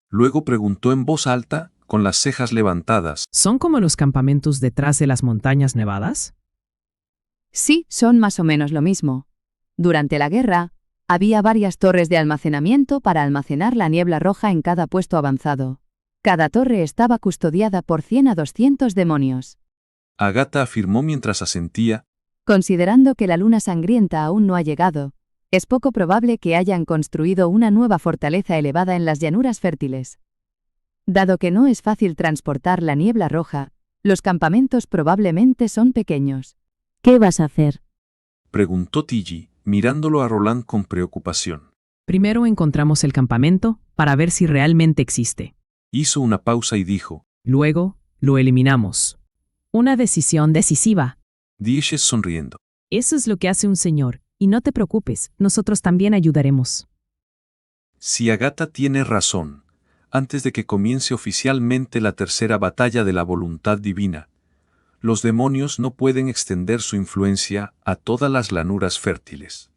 Luego preguntó en voz alta, con las cejas levantadas. ¿Son como los campamentos detrás de las montañas nevadas? Sí, son más o menos lo mismo. Durante la guerra, había varias torres de almacenamiento para almacenar la niebla roja en cada puesto avanzado. Cada torre estaba custodiada por 100 a 200 demonios. Agatha afirmó mientras asentía. Considerando que la luna sangrienta aún no ha llegado, es poco probable que hayan construido una nueva fortaleza elevada en las llanuras fértiles. Dado que no es fácil transportar la niebla roja, los campamentos probablemente son pequeños. ¿Qué vas a hacer? Preguntó Tilly, mirándolo a Roland con preocupación. Primero encontramos el campamento para ver si realmente existe. Hizo una pausa y dijo. Luego, lo eliminamos. Una decisión decisiva. dije sonriendo. Eso es lo que hace un señor. Y no te preocupes, nosotros también ayudaremos. Si Agatha tiene razón, antes de que comience oficialmente la tercera batalla de la voluntad divina, los demonios no pueden extender su influencia a todas las llanuras fértiles.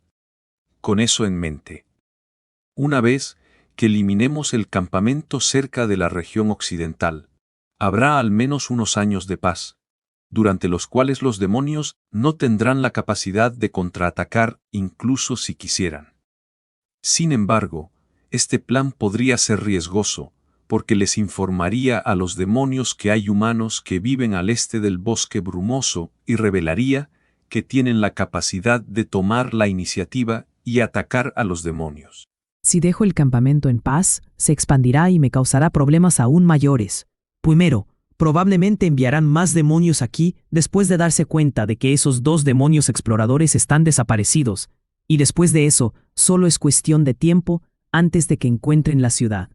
Con eso en mente, una vez que eliminemos el campamento cerca de la región occidental, habrá al menos unos años de paz, durante los cuales los demonios no tendrán la capacidad de contraatacar incluso si quisieran. Sin embargo, este plan podría ser riesgoso, porque les informaría a los demonios que hay humanos que viven al este del bosque brumoso y revelaría que tienen la capacidad de tomar la iniciativa y atacar a los demonios. Si dejo el campamento en paz, se expandirá y me causará problemas aún mayores. Primero, probablemente enviarán más demonios aquí después de darse cuenta de que esos 2 demonios exploradores están desaparecidos, y después de eso, solo es cuestión de tiempo antes de que encuentren la ciudad.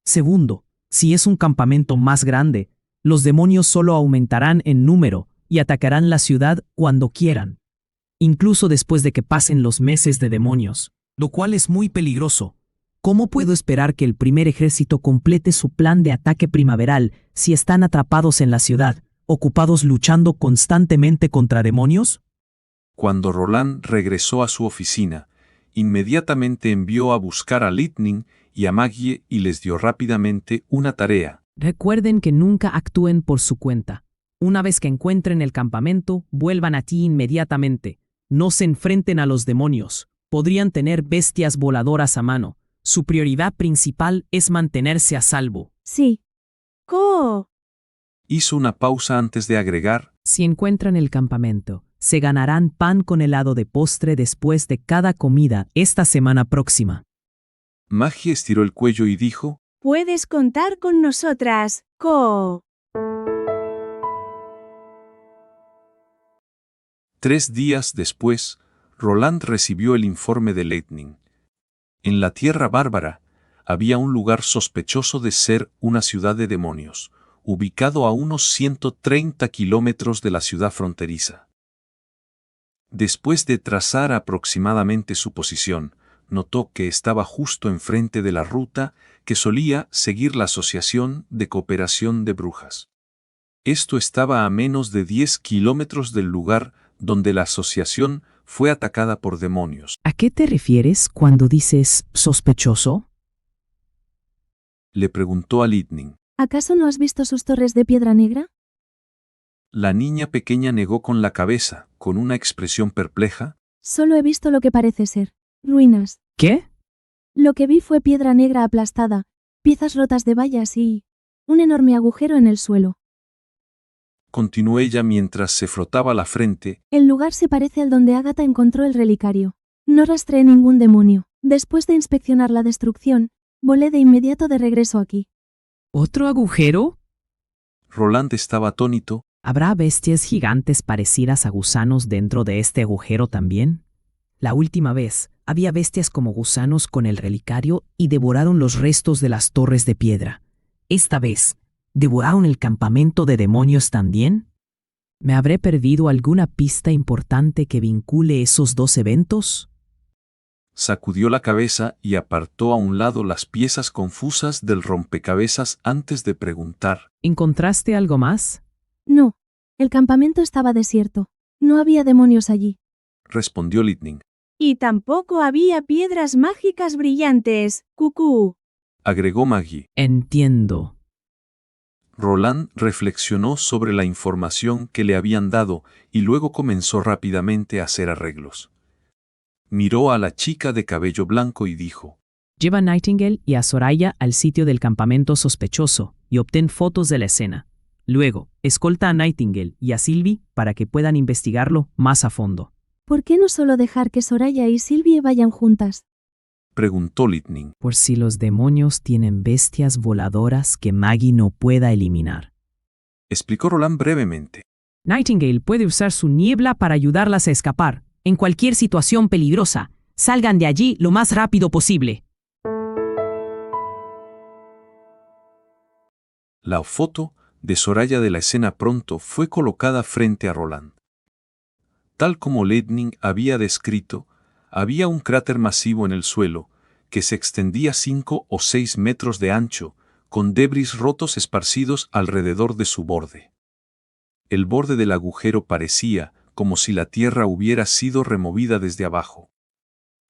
Segundo, si es un campamento más grande, los demonios solo aumentarán en número y atacarán la ciudad cuando quieran, incluso después de que pasen los meses de demonios, lo cual es muy peligroso. ¿Cómo puedo esperar que el primer ejército complete su plan de ataque primaveral si están atrapados en la ciudad, ocupados luchando constantemente contra demonios? Cuando Roland regresó a su oficina, inmediatamente envió a buscar a Lightning y a Maggie y les dio rápidamente una tarea. Recuerden que nunca actúen por su cuenta. Una vez que encuentren el campamento, vuelvan a ti inmediatamente. No se enfrenten a los demonios. Podrían tener bestias voladoras a mano. Su prioridad principal es mantenerse a salvo. Sí. ¡Co! Hizo una pausa antes de agregar: Si encuentran el campamento, se ganarán pan con helado de postre después de cada comida esta semana próxima. Maggie estiró el cuello y dijo: Puedes contar con nosotras, Co. 3 días después, Roland recibió el informe de Lightning. En la Tierra Bárbara, había un lugar sospechoso de ser una ciudad de demonios, ubicado a unos 130 kilómetros de la ciudad fronteriza. Después de trazar aproximadamente su posición, notó que estaba justo enfrente de la ruta que solía seguir la Asociación de Cooperación de Brujas. Esto estaba a menos de 10 kilómetros del lugar donde la asociación fue atacada por demonios. ¿A qué te refieres cuando dices sospechoso? Le preguntó a Lightning. ¿Acaso no has visto sus torres de piedra negra? La niña pequeña negó con la cabeza, con una expresión perpleja. Solo he visto lo que parece ser ruinas. ¿Qué? Lo que vi fue piedra negra aplastada, piezas rotas de vallas y un enorme agujero en el suelo. Continuó ella mientras se frotaba la frente. El lugar se parece al donde Agatha encontró el relicario. No rastreé ningún demonio. Después de inspeccionar la destrucción, volé de inmediato de regreso aquí. ¿Otro agujero? Roland estaba atónito. ¿Habrá bestias gigantes parecidas a gusanos dentro de este agujero también? La última vez, había bestias como gusanos con el relicario y devoraron los restos de las torres de piedra. Esta vez, ¿devoraron el campamento de demonios también? ¿Me habré perdido alguna pista importante que vincule esos 2 eventos? Sacudió la cabeza y apartó a un lado las piezas confusas del rompecabezas antes de preguntar. ¿Encontraste algo más? No. El campamento estaba desierto. No había demonios allí. Respondió Lightning. Y tampoco había piedras mágicas brillantes, cucú. Agregó Maggie. Entiendo. Roland reflexionó sobre la información que le habían dado y luego comenzó rápidamente a hacer arreglos. Miró a la chica de cabello blanco y dijo: Lleva a Nightingale y a Soraya al sitio del campamento sospechoso y obtén fotos de la escena. Luego, escolta a Nightingale y a Sylvie para que puedan investigarlo más a fondo. ¿Por qué no solo dejar que Soraya y Sylvie vayan juntas? Preguntó Lightning. Por si los demonios tienen bestias voladoras que Maggie no pueda eliminar. Explicó Roland brevemente. Nightingale puede usar su niebla para ayudarlas a escapar. En cualquier situación peligrosa, salgan de allí lo más rápido posible. La foto de Soraya de la escena pronto fue colocada frente a Roland. Tal como Leibniz había descrito, había un cráter masivo en el suelo, que se extendía 5 o 6 metros de ancho, con debris rotos esparcidos alrededor de su borde. El borde del agujero parecía como si la tierra hubiera sido removida desde abajo.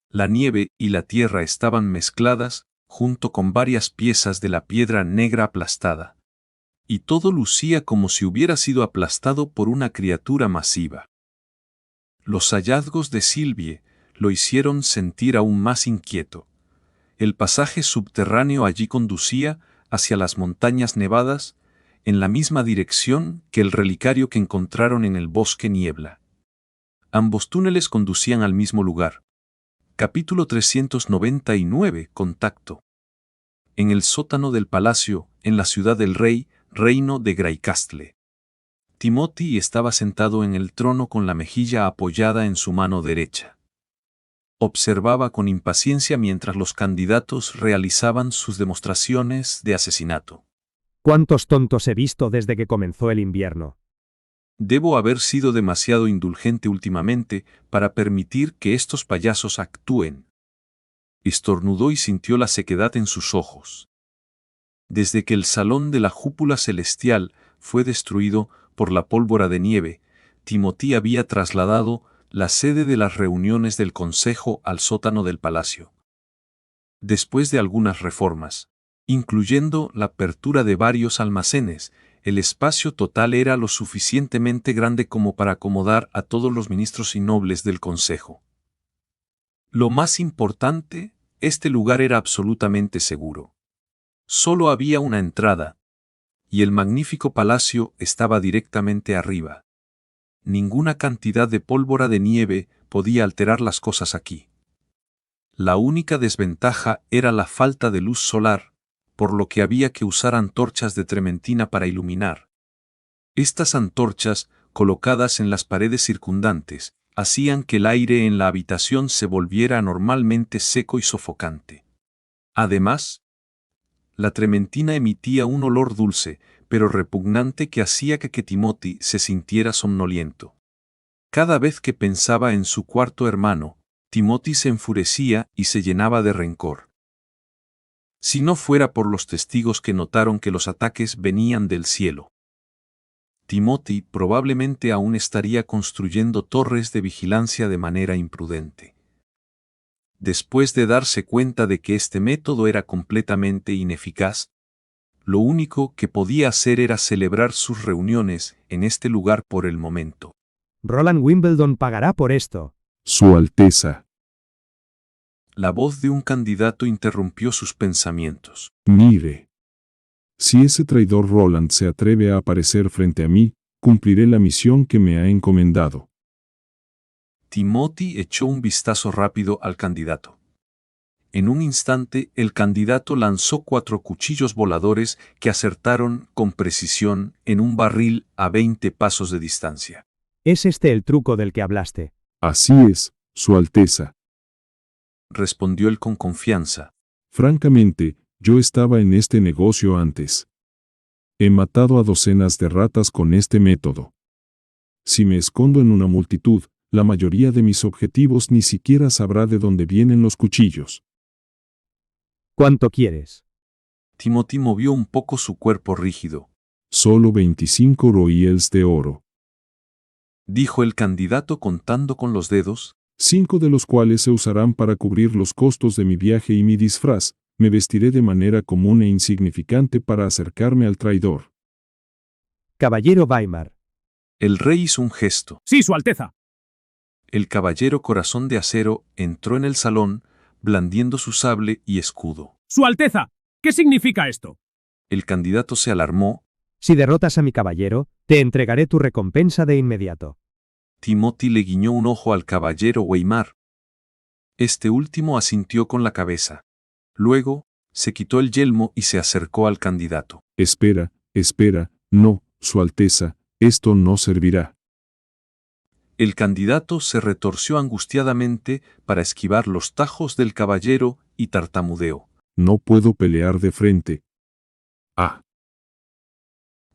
La nieve y la tierra estaban mezcladas, junto con varias piezas de la piedra negra aplastada. Y todo lucía como si hubiera sido aplastado por una criatura masiva. Los hallazgos de Sylvie lo hicieron sentir aún más inquieto. El pasaje subterráneo allí conducía hacia las montañas nevadas, en la misma dirección que el relicario que encontraron en el bosque Niebla. Ambos túneles conducían al mismo lugar. Capítulo 399. Contacto. En el sótano del palacio, en la ciudad del rey, reino de Greycastle. Timothy estaba sentado en el trono con la mejilla apoyada en su mano derecha. Observaba con impaciencia mientras los candidatos realizaban sus demostraciones de asesinato. ¿Cuántos tontos he visto desde que comenzó el invierno? Debo haber sido demasiado indulgente últimamente para permitir que estos payasos actúen. Estornudó y sintió la sequedad en sus ojos. Desde que el salón de la cúpula celestial fue destruido por la pólvora de nieve, Timothy había trasladado la sede de las reuniones del consejo al sótano del palacio. Después de algunas reformas, incluyendo la apertura de varios almacenes, el espacio total era lo suficientemente grande como para acomodar a todos los ministros y nobles del consejo. Lo más importante, este lugar era absolutamente seguro. Solo había una entrada, y el magnífico palacio estaba directamente arriba. Ninguna cantidad de pólvora de nieve podía alterar las cosas aquí. La única desventaja era la falta de luz solar, por lo que había que usar antorchas de trementina para iluminar. Estas antorchas, colocadas en las paredes circundantes, hacían que el aire en la habitación se volviera anormalmente seco y sofocante. Además, la trementina emitía un olor dulce, pero repugnante que hacía que Timothy se sintiera somnoliento. Cada vez que pensaba en su cuarto hermano, Timothy se enfurecía y se llenaba de rencor. Si no fuera por los testigos que notaron que los ataques venían del cielo, Timothy probablemente aún estaría construyendo torres de vigilancia de manera imprudente. Después de darse cuenta de que este método era completamente ineficaz, lo único que podía hacer era celebrar sus reuniones en este lugar por el momento. Roland Wimbledon pagará por esto. Su Alteza. La voz de un candidato interrumpió sus pensamientos. Mire. Si ese traidor Roland se atreve a aparecer frente a mí, cumpliré la misión que me ha encomendado. Timothy echó un vistazo rápido al candidato. En un instante, el candidato lanzó 4 cuchillos voladores que acertaron con precisión en un barril a 20 pasos de distancia. ¿Es este el truco del que hablaste? Así es, Su Alteza. Respondió él con confianza. Francamente, yo estaba en este negocio antes. He matado a docenas de ratas con este método. Si me escondo en una multitud, la mayoría de mis objetivos ni siquiera sabrá de dónde vienen los cuchillos. ¿Cuánto quieres? Timothy movió un poco su cuerpo rígido. Solo 25 royals de oro. Dijo el candidato contando con los dedos. 5 de los cuales se usarán para cubrir los costos de mi viaje y mi disfraz. Me vestiré de manera común e insignificante para acercarme al traidor. Caballero Weimar. El rey hizo un gesto. Sí, Su Alteza. El caballero Corazón de Acero entró en el salón, blandiendo su sable y escudo. Su Alteza, ¿qué significa esto? El candidato se alarmó. Si derrotas a mi caballero, te entregaré tu recompensa de inmediato. Timothy le guiñó un ojo al caballero Weimar. Este último asintió con la cabeza. Luego, se quitó el yelmo y se acercó al candidato. Espera, no, Su Alteza, esto no servirá. El candidato se retorció angustiadamente para esquivar los tajos del caballero y tartamudeó. No puedo pelear de frente. Ah.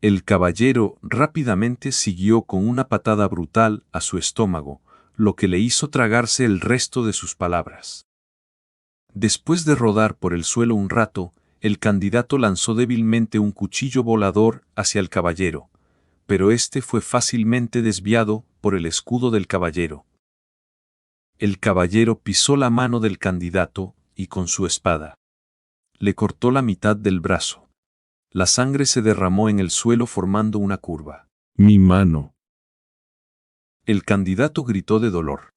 El caballero rápidamente siguió con una patada brutal a su estómago, lo que le hizo tragarse el resto de sus palabras. Después de rodar por el suelo un rato, el candidato lanzó débilmente un cuchillo volador hacia el caballero, pero este fue fácilmente desviado por el escudo del caballero. El caballero pisó la mano del candidato y con su espada le cortó la mitad del brazo. La sangre se derramó en el suelo formando una curva. Mi mano. El candidato gritó de dolor.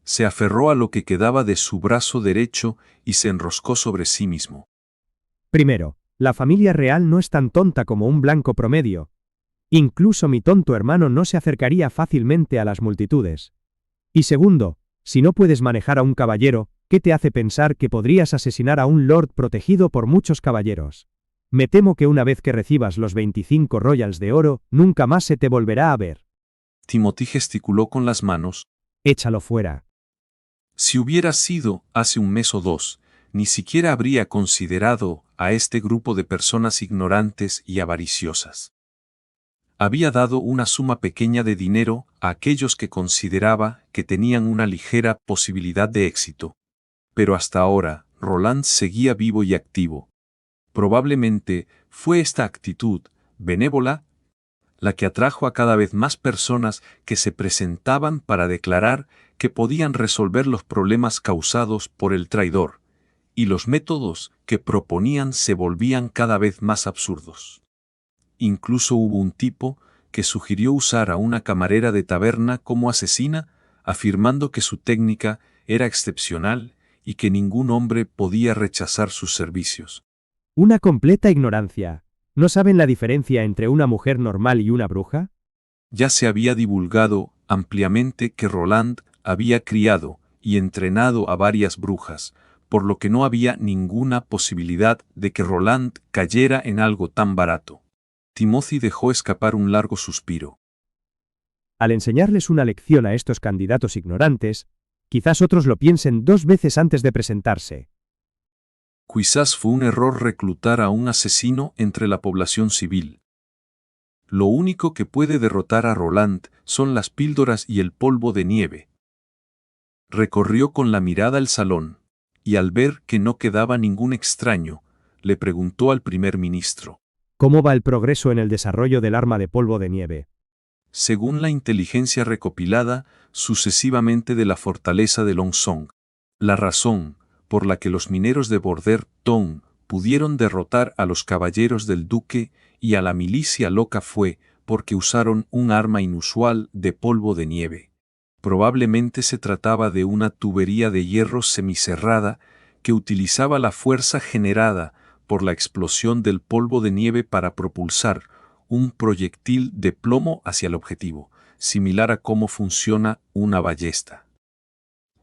Se aferró a lo que quedaba de su brazo derecho y se enroscó sobre sí mismo. Primero, la familia real no es tan tonta como un blanco promedio. Incluso mi tonto hermano no se acercaría fácilmente a las multitudes. Y segundo, si no puedes manejar a un caballero, ¿qué te hace pensar que podrías asesinar a un lord protegido por muchos caballeros? Me temo que una vez que recibas los 25 royals de oro, nunca más se te volverá a ver. Timothy gesticuló con las manos. Échalo fuera. Si hubiera sido hace un mes o dos, ni siquiera habría considerado a este grupo de personas ignorantes y avariciosas. Había dado una suma pequeña de dinero a aquellos que consideraba que tenían una ligera posibilidad de éxito. Pero hasta ahora, Roland seguía vivo y activo. Probablemente fue esta actitud benévola la que atrajo a cada vez más personas que se presentaban para declarar que podían resolver los problemas causados por el traidor, y los métodos que proponían se volvían cada vez más absurdos. Incluso hubo un tipo que sugirió usar a una camarera de taberna como asesina, afirmando que su técnica era excepcional y que ningún hombre podía rechazar sus servicios. Una completa ignorancia. ¿No saben la diferencia entre una mujer normal y una bruja? Ya se había divulgado ampliamente que Roland había criado y entrenado a varias brujas, por lo que no había ninguna posibilidad de que Roland cayera en algo tan barato. Timothy dejó escapar un largo suspiro. Al enseñarles una lección a estos candidatos ignorantes, quizás otros lo piensen 2 veces antes de presentarse. Quizás fue un error reclutar a un asesino entre la población civil. Lo único que puede derrotar a Roland son las píldoras y el polvo de nieve. Recorrió con la mirada el salón, y al ver que no quedaba ningún extraño, le preguntó al primer ministro. ¿Cómo va el progreso en el desarrollo del arma de polvo de nieve? Según la inteligencia recopilada sucesivamente de la fortaleza de Longsong, la razón por la que los mineros de Border Town pudieron derrotar a los caballeros del duque y a la milicia loca fue porque usaron un arma inusual de polvo de nieve. Probablemente se trataba de una tubería de hierro semicerrada que utilizaba la fuerza generada por la explosión del polvo de nieve para propulsar un proyectil de plomo hacia el objetivo, similar a cómo funciona una ballesta.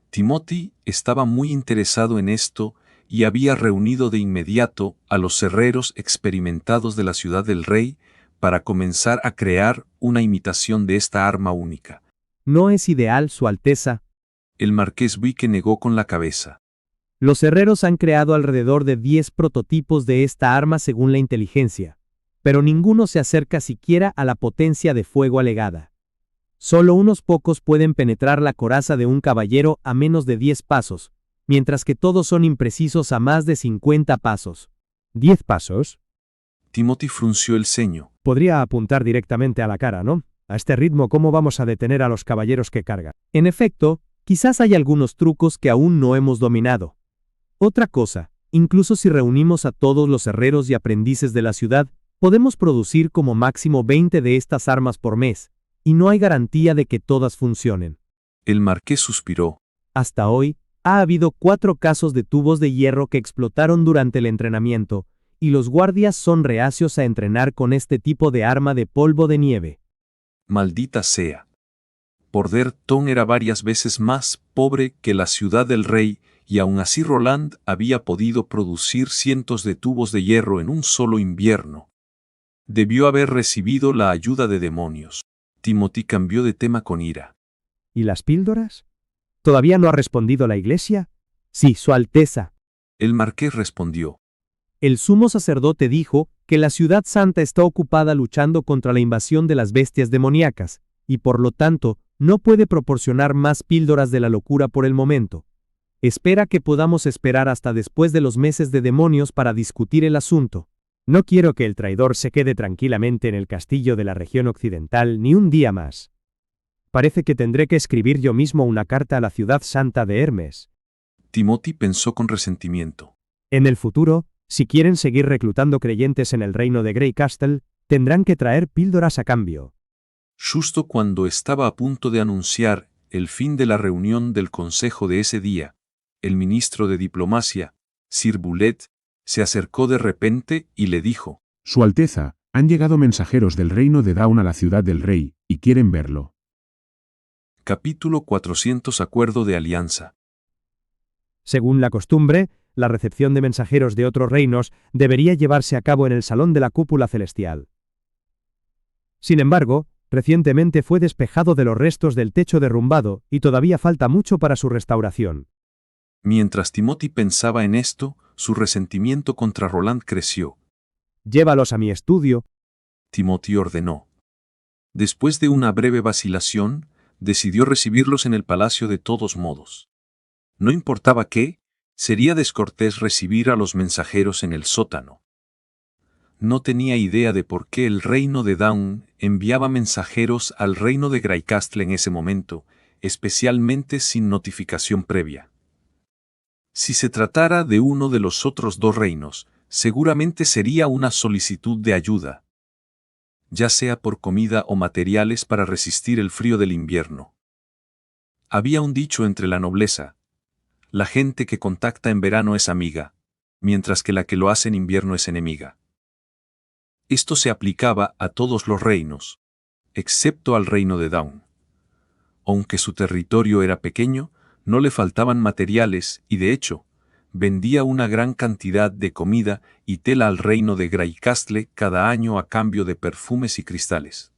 Timothy estaba muy interesado en esto y había reunido de inmediato a los herreros experimentados de la ciudad del rey para comenzar a crear una imitación de esta arma única. No es ideal, Su Alteza. El marqués Buick negó con la cabeza. Los herreros han creado alrededor de 10 prototipos de esta arma según la inteligencia, pero ninguno se acerca siquiera a la potencia de fuego alegada. Solo unos pocos pueden penetrar la coraza de un caballero a menos de 10 pasos, mientras que todos son imprecisos a más de 50 pasos. ¿10 pasos? Timothy frunció el ceño. Podría apuntar directamente a la cara, ¿no? A este ritmo, ¿cómo vamos a detener a los caballeros que cargan? En efecto, quizás hay algunos trucos que aún no hemos dominado. Otra cosa, incluso si reunimos a todos los herreros y aprendices de la ciudad, podemos producir como máximo 20 de estas armas por mes, y no hay garantía de que todas funcionen. El marqués suspiró. Hasta hoy, ha habido 4 casos de tubos de hierro que explotaron durante el entrenamiento, y los guardias son reacios a entrenar con este tipo de arma de polvo de nieve. Maldita sea. Border Town era varias veces más pobre que la ciudad del rey, y aún así Roland había podido producir cientos de tubos de hierro en un solo invierno. Debió haber recibido la ayuda de demonios. Timothy cambió de tema con ira. ¿Y las píldoras? ¿Todavía no ha respondido la iglesia? Sí, Su Alteza. El marqués respondió. El sumo sacerdote dijo que la ciudad santa está ocupada luchando contra la invasión de las bestias demoníacas, y por lo tanto, no puede proporcionar más píldoras de la locura por el momento. Espera que podamos esperar hasta después de los meses de demonios para discutir el asunto. No quiero que el traidor se quede tranquilamente en el castillo de la región occidental ni un día más. Parece que tendré que escribir yo mismo una carta a la ciudad santa de Hermes. Timothy pensó con resentimiento. En el futuro, si quieren seguir reclutando creyentes en el reino de Grey Castle, tendrán que traer píldoras a cambio. Justo cuando estaba a punto de anunciar el fin de la reunión del consejo de ese día, el ministro de Diplomacia, Sir Bullet, se acercó de repente y le dijo: Su Alteza, han llegado mensajeros del reino de Dawn a la ciudad del rey, y quieren verlo. Capítulo 400 Acuerdo de Alianza. Según la costumbre, la recepción de mensajeros de otros reinos debería llevarse a cabo en el salón de la cúpula celestial. Sin embargo, recientemente fue despejado de los restos del techo derrumbado y todavía falta mucho para su restauración. Mientras Timothy pensaba en esto, su resentimiento contra Roland creció. Llévalos a mi estudio. Timothy ordenó. Después de una breve vacilación, decidió recibirlos en el palacio de todos modos. No importaba qué, sería descortés recibir a los mensajeros en el sótano. No tenía idea de por qué el reino de Dawn enviaba mensajeros al reino de Greycastle en ese momento, especialmente sin notificación previa. Si se tratara de uno de los otros dos reinos, seguramente sería una solicitud de ayuda, ya sea por comida o materiales para resistir el frío del invierno. Había un dicho entre la nobleza: la gente que contacta en verano es amiga, mientras que la que lo hace en invierno es enemiga. Esto se aplicaba a todos los reinos, excepto al reino de Dawn. Aunque su territorio era pequeño, no le faltaban materiales y, de hecho, vendía una gran cantidad de comida y tela al reino de Greycastle cada año a cambio de perfumes y cristales.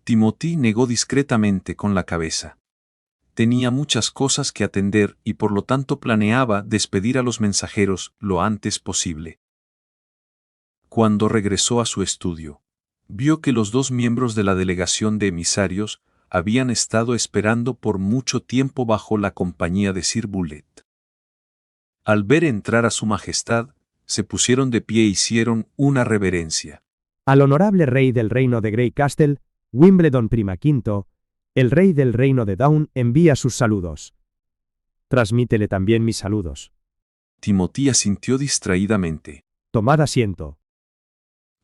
Timothy negó discretamente con la cabeza. Tenía muchas cosas que atender y por lo tanto planeaba despedir a los mensajeros lo antes posible. Cuando regresó a su estudio, vio que los dos miembros de la delegación de emisarios habían estado esperando por mucho tiempo bajo la compañía de Sir Bullet. Al ver entrar a su majestad, se pusieron de pie e hicieron una reverencia. Al honorable rey del reino de Greycastle, Wimbledon V, el rey del reino de Dawn envía sus saludos. Transmítele también mis saludos. Timothy asintió distraídamente. Tomad asiento.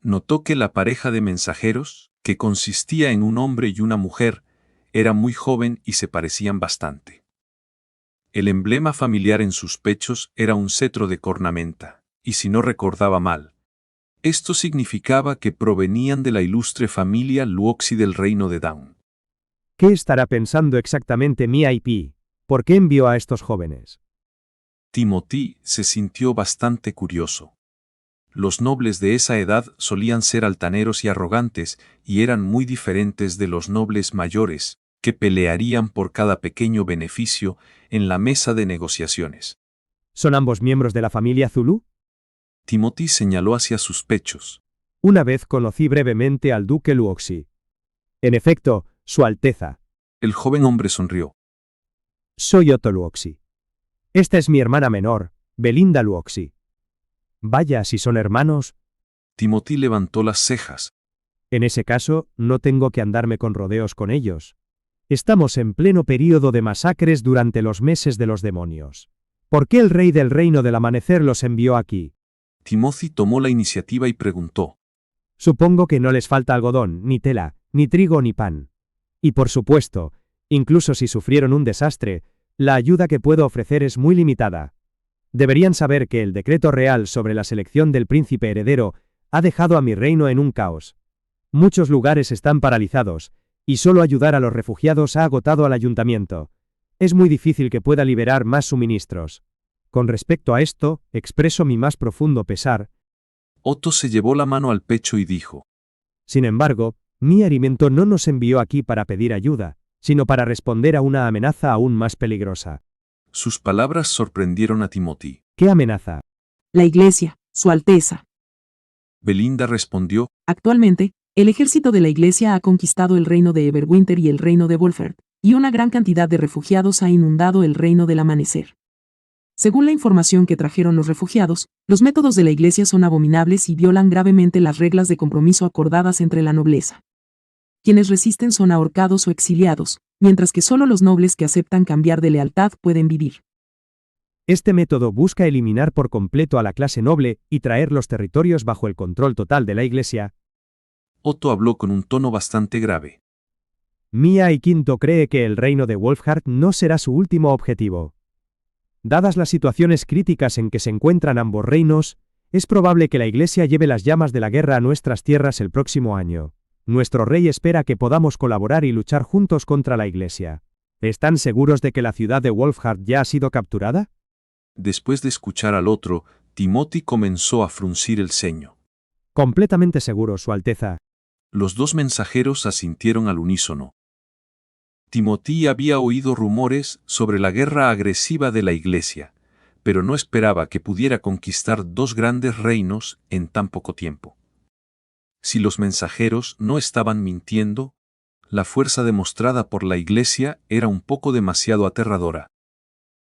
Notó que la pareja de mensajeros, que consistía en un hombre y una mujer, era muy joven y se parecían bastante. El emblema familiar en sus pechos era un cetro de cornamenta, y si no recordaba mal, esto significaba que provenían de la ilustre familia Luoxi del reino de Dawn. ¿Qué estará pensando exactamente mi IP? ¿Por qué envió a estos jóvenes? Timothy se sintió bastante curioso. Los nobles de esa edad solían ser altaneros y arrogantes, y eran muy diferentes de los nobles mayores, que pelearían por cada pequeño beneficio en la mesa de negociaciones. ¿Son ambos miembros de la familia Zulu? Timothy señaló hacia sus pechos. Una vez conocí brevemente al duque Luoxi. En efecto, Su Alteza. El joven hombre sonrió. Soy Otto Luoxi. Esta es mi hermana menor, Belinda Luoxi. Vaya, si son hermanos. Timothy levantó las cejas. En ese caso, no tengo que andarme con rodeos con ellos. Estamos en pleno período de masacres durante los meses de los demonios. ¿Por qué el rey del reino del amanecer los envió aquí? Timothy tomó la iniciativa y preguntó. Supongo que no les falta algodón, ni tela, ni trigo ni pan. Y por supuesto, incluso si sufrieron un desastre, la ayuda que puedo ofrecer es muy limitada. Deberían saber que el decreto real sobre la selección del príncipe heredero ha dejado a mi reino en un caos. Muchos lugares están paralizados, y solo ayudar a los refugiados ha agotado al ayuntamiento. Es muy difícil que pueda liberar más suministros. Con respecto a esto, expreso mi más profundo pesar. Otto se llevó la mano al pecho y dijo. Sin embargo, mi alimento no nos envió aquí para pedir ayuda, sino para responder a una amenaza aún más peligrosa. Sus palabras sorprendieron a Timothy. ¿Qué amenaza? La iglesia. Su Alteza. Belinda respondió, Actualmente, el ejército de la Iglesia ha conquistado el reino de Everwinter y el reino de Wolfheart, y una gran cantidad de refugiados ha inundado el reino del amanecer. Según la información que trajeron los refugiados, los métodos de la Iglesia son abominables y violan gravemente las reglas de compromiso acordadas entre la nobleza. Quienes resisten son ahorcados o exiliados, mientras que solo los nobles que aceptan cambiar de lealtad pueden vivir. Este método busca eliminar por completo a la clase noble y traer los territorios bajo el control total de la Iglesia. Otto habló con un tono bastante grave. Mia y Quinto cree que el reino de Wolfheart no será su último objetivo. Dadas las situaciones críticas en que se encuentran ambos reinos, es probable que la Iglesia lleve las llamas de la guerra a nuestras tierras el próximo año. Nuestro rey espera que podamos colaborar y luchar juntos contra la Iglesia. ¿Están seguros de que la ciudad de Wolfheart ya ha sido capturada? Después de escuchar al otro, Timothy comenzó a fruncir el ceño. Completamente seguro, Su Alteza. Los dos mensajeros asintieron al unísono. Timothy había oído rumores sobre la guerra agresiva de la Iglesia, pero no esperaba que pudiera conquistar dos grandes reinos en tan poco tiempo. Si los mensajeros no estaban mintiendo, la fuerza demostrada por la Iglesia era un poco demasiado aterradora.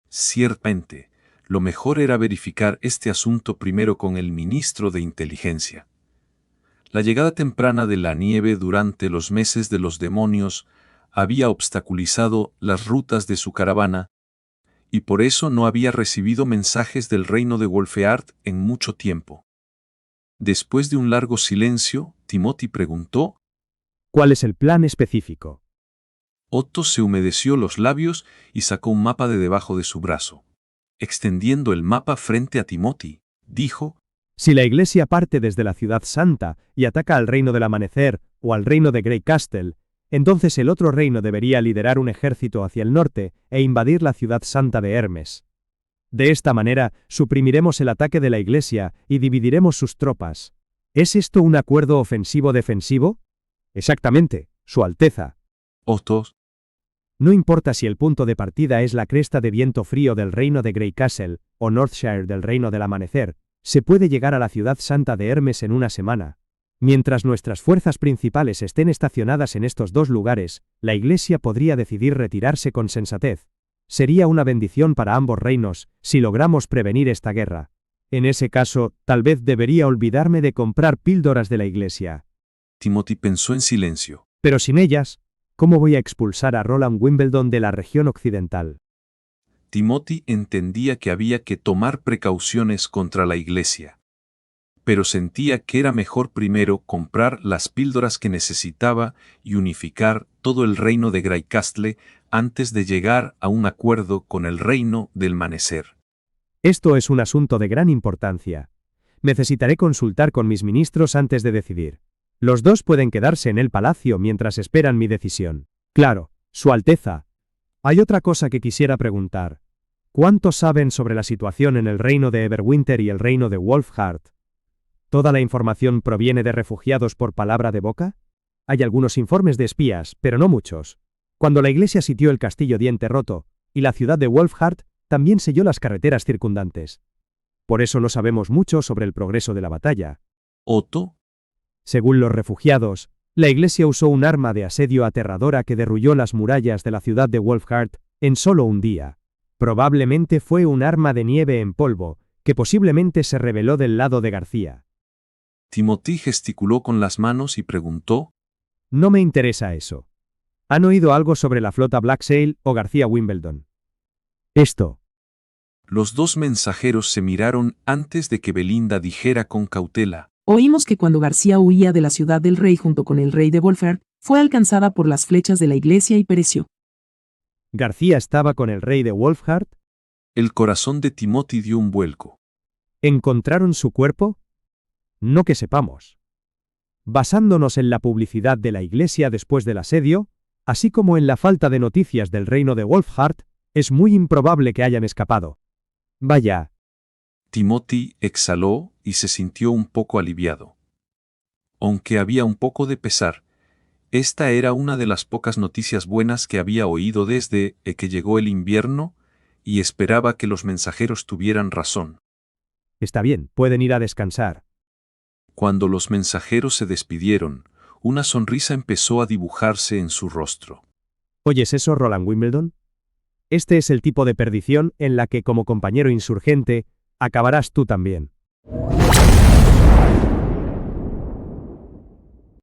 Ciertamente, lo mejor era verificar este asunto primero con el ministro de Inteligencia. La llegada temprana de la nieve durante los meses de los demonios había obstaculizado las rutas de su caravana, y por eso no había recibido mensajes del reino de Wolfheart en mucho tiempo. Después de un largo silencio, Timothy preguntó, ¿cuál es el plan específico? Otto se humedeció los labios y sacó un mapa de debajo de su brazo. Extendiendo el mapa frente a Timothy, dijo, si la Iglesia parte desde la Ciudad Santa y ataca al reino del amanecer o al reino de Grey Castle, entonces el otro reino debería liderar un ejército hacia el norte e invadir la Ciudad Santa de Hermes. De esta manera, suprimiremos el ataque de la Iglesia y dividiremos sus tropas. ¿Es esto un acuerdo ofensivo-defensivo? Exactamente, Su Alteza. Otto. No importa si el punto de partida es la cresta de viento frío del reino de Grey Castle o Northshire del reino del amanecer, se puede llegar a la Ciudad Santa de Hermes en una semana. Mientras nuestras fuerzas principales estén estacionadas en estos dos lugares, la Iglesia podría decidir retirarse con sensatez. Sería una bendición para ambos reinos, si logramos prevenir esta guerra. En ese caso, tal vez debería olvidarme de comprar píldoras de la Iglesia. Timothy pensó en silencio. Pero sin ellas, ¿cómo voy a expulsar a Roland Wimbledon de la región occidental? Timothy entendía que había que tomar precauciones contra la Iglesia. Pero sentía que era mejor primero comprar las píldoras que necesitaba y unificar todo el reino de Grey Castle antes de llegar a un acuerdo con el reino del amanecer. Esto es un asunto de gran importancia. Necesitaré consultar con mis ministros antes de decidir. Los dos pueden quedarse en el palacio mientras esperan mi decisión. Claro, Su Alteza. Hay otra cosa que quisiera preguntar. ¿Cuánto saben sobre la situación en el reino de Everwinter y el reino de Wolfheart? ¿Toda la información proviene de refugiados por palabra de boca? Hay algunos informes de espías, pero no muchos. Cuando la Iglesia sitió el castillo Diente Roto, y la ciudad de Wolfheart, también selló las carreteras circundantes. Por eso no sabemos mucho sobre el progreso de la batalla. Otto. Según los refugiados, la Iglesia usó un arma de asedio aterradora que derrulló las murallas de la ciudad de Wolfheart en solo un día. Probablemente fue un arma de nieve en polvo, que posiblemente se rebeló del lado de García. Timothy gesticuló con las manos y preguntó, no me interesa eso. ¿Han oído algo sobre la flota Blacksail o García Wimbledon? Esto. Los dos mensajeros se miraron antes de que Belinda dijera con cautela. Oímos que cuando García huía de la ciudad del rey junto con el rey de Wolfheart, fue alcanzada por las flechas de la Iglesia y pereció. ¿García estaba con el rey de Wolfheart? El corazón de Timothy dio un vuelco. ¿Encontraron su cuerpo? No que sepamos. Basándonos en la publicidad de la Iglesia después del asedio, así como en la falta de noticias del reino de Wolfheart, es muy improbable que hayan escapado. Vaya. Timothy exhaló y se sintió un poco aliviado. Aunque había un poco de pesar, esta era una de las pocas noticias buenas que había oído desde que llegó el invierno, y esperaba que los mensajeros tuvieran razón. Está bien, pueden ir a descansar. Cuando los mensajeros se despidieron, una sonrisa empezó a dibujarse en su rostro. ¿Oyes eso, Roland Wimbledon? Este es el tipo de perdición en la que, como compañero insurgente, acabarás tú también.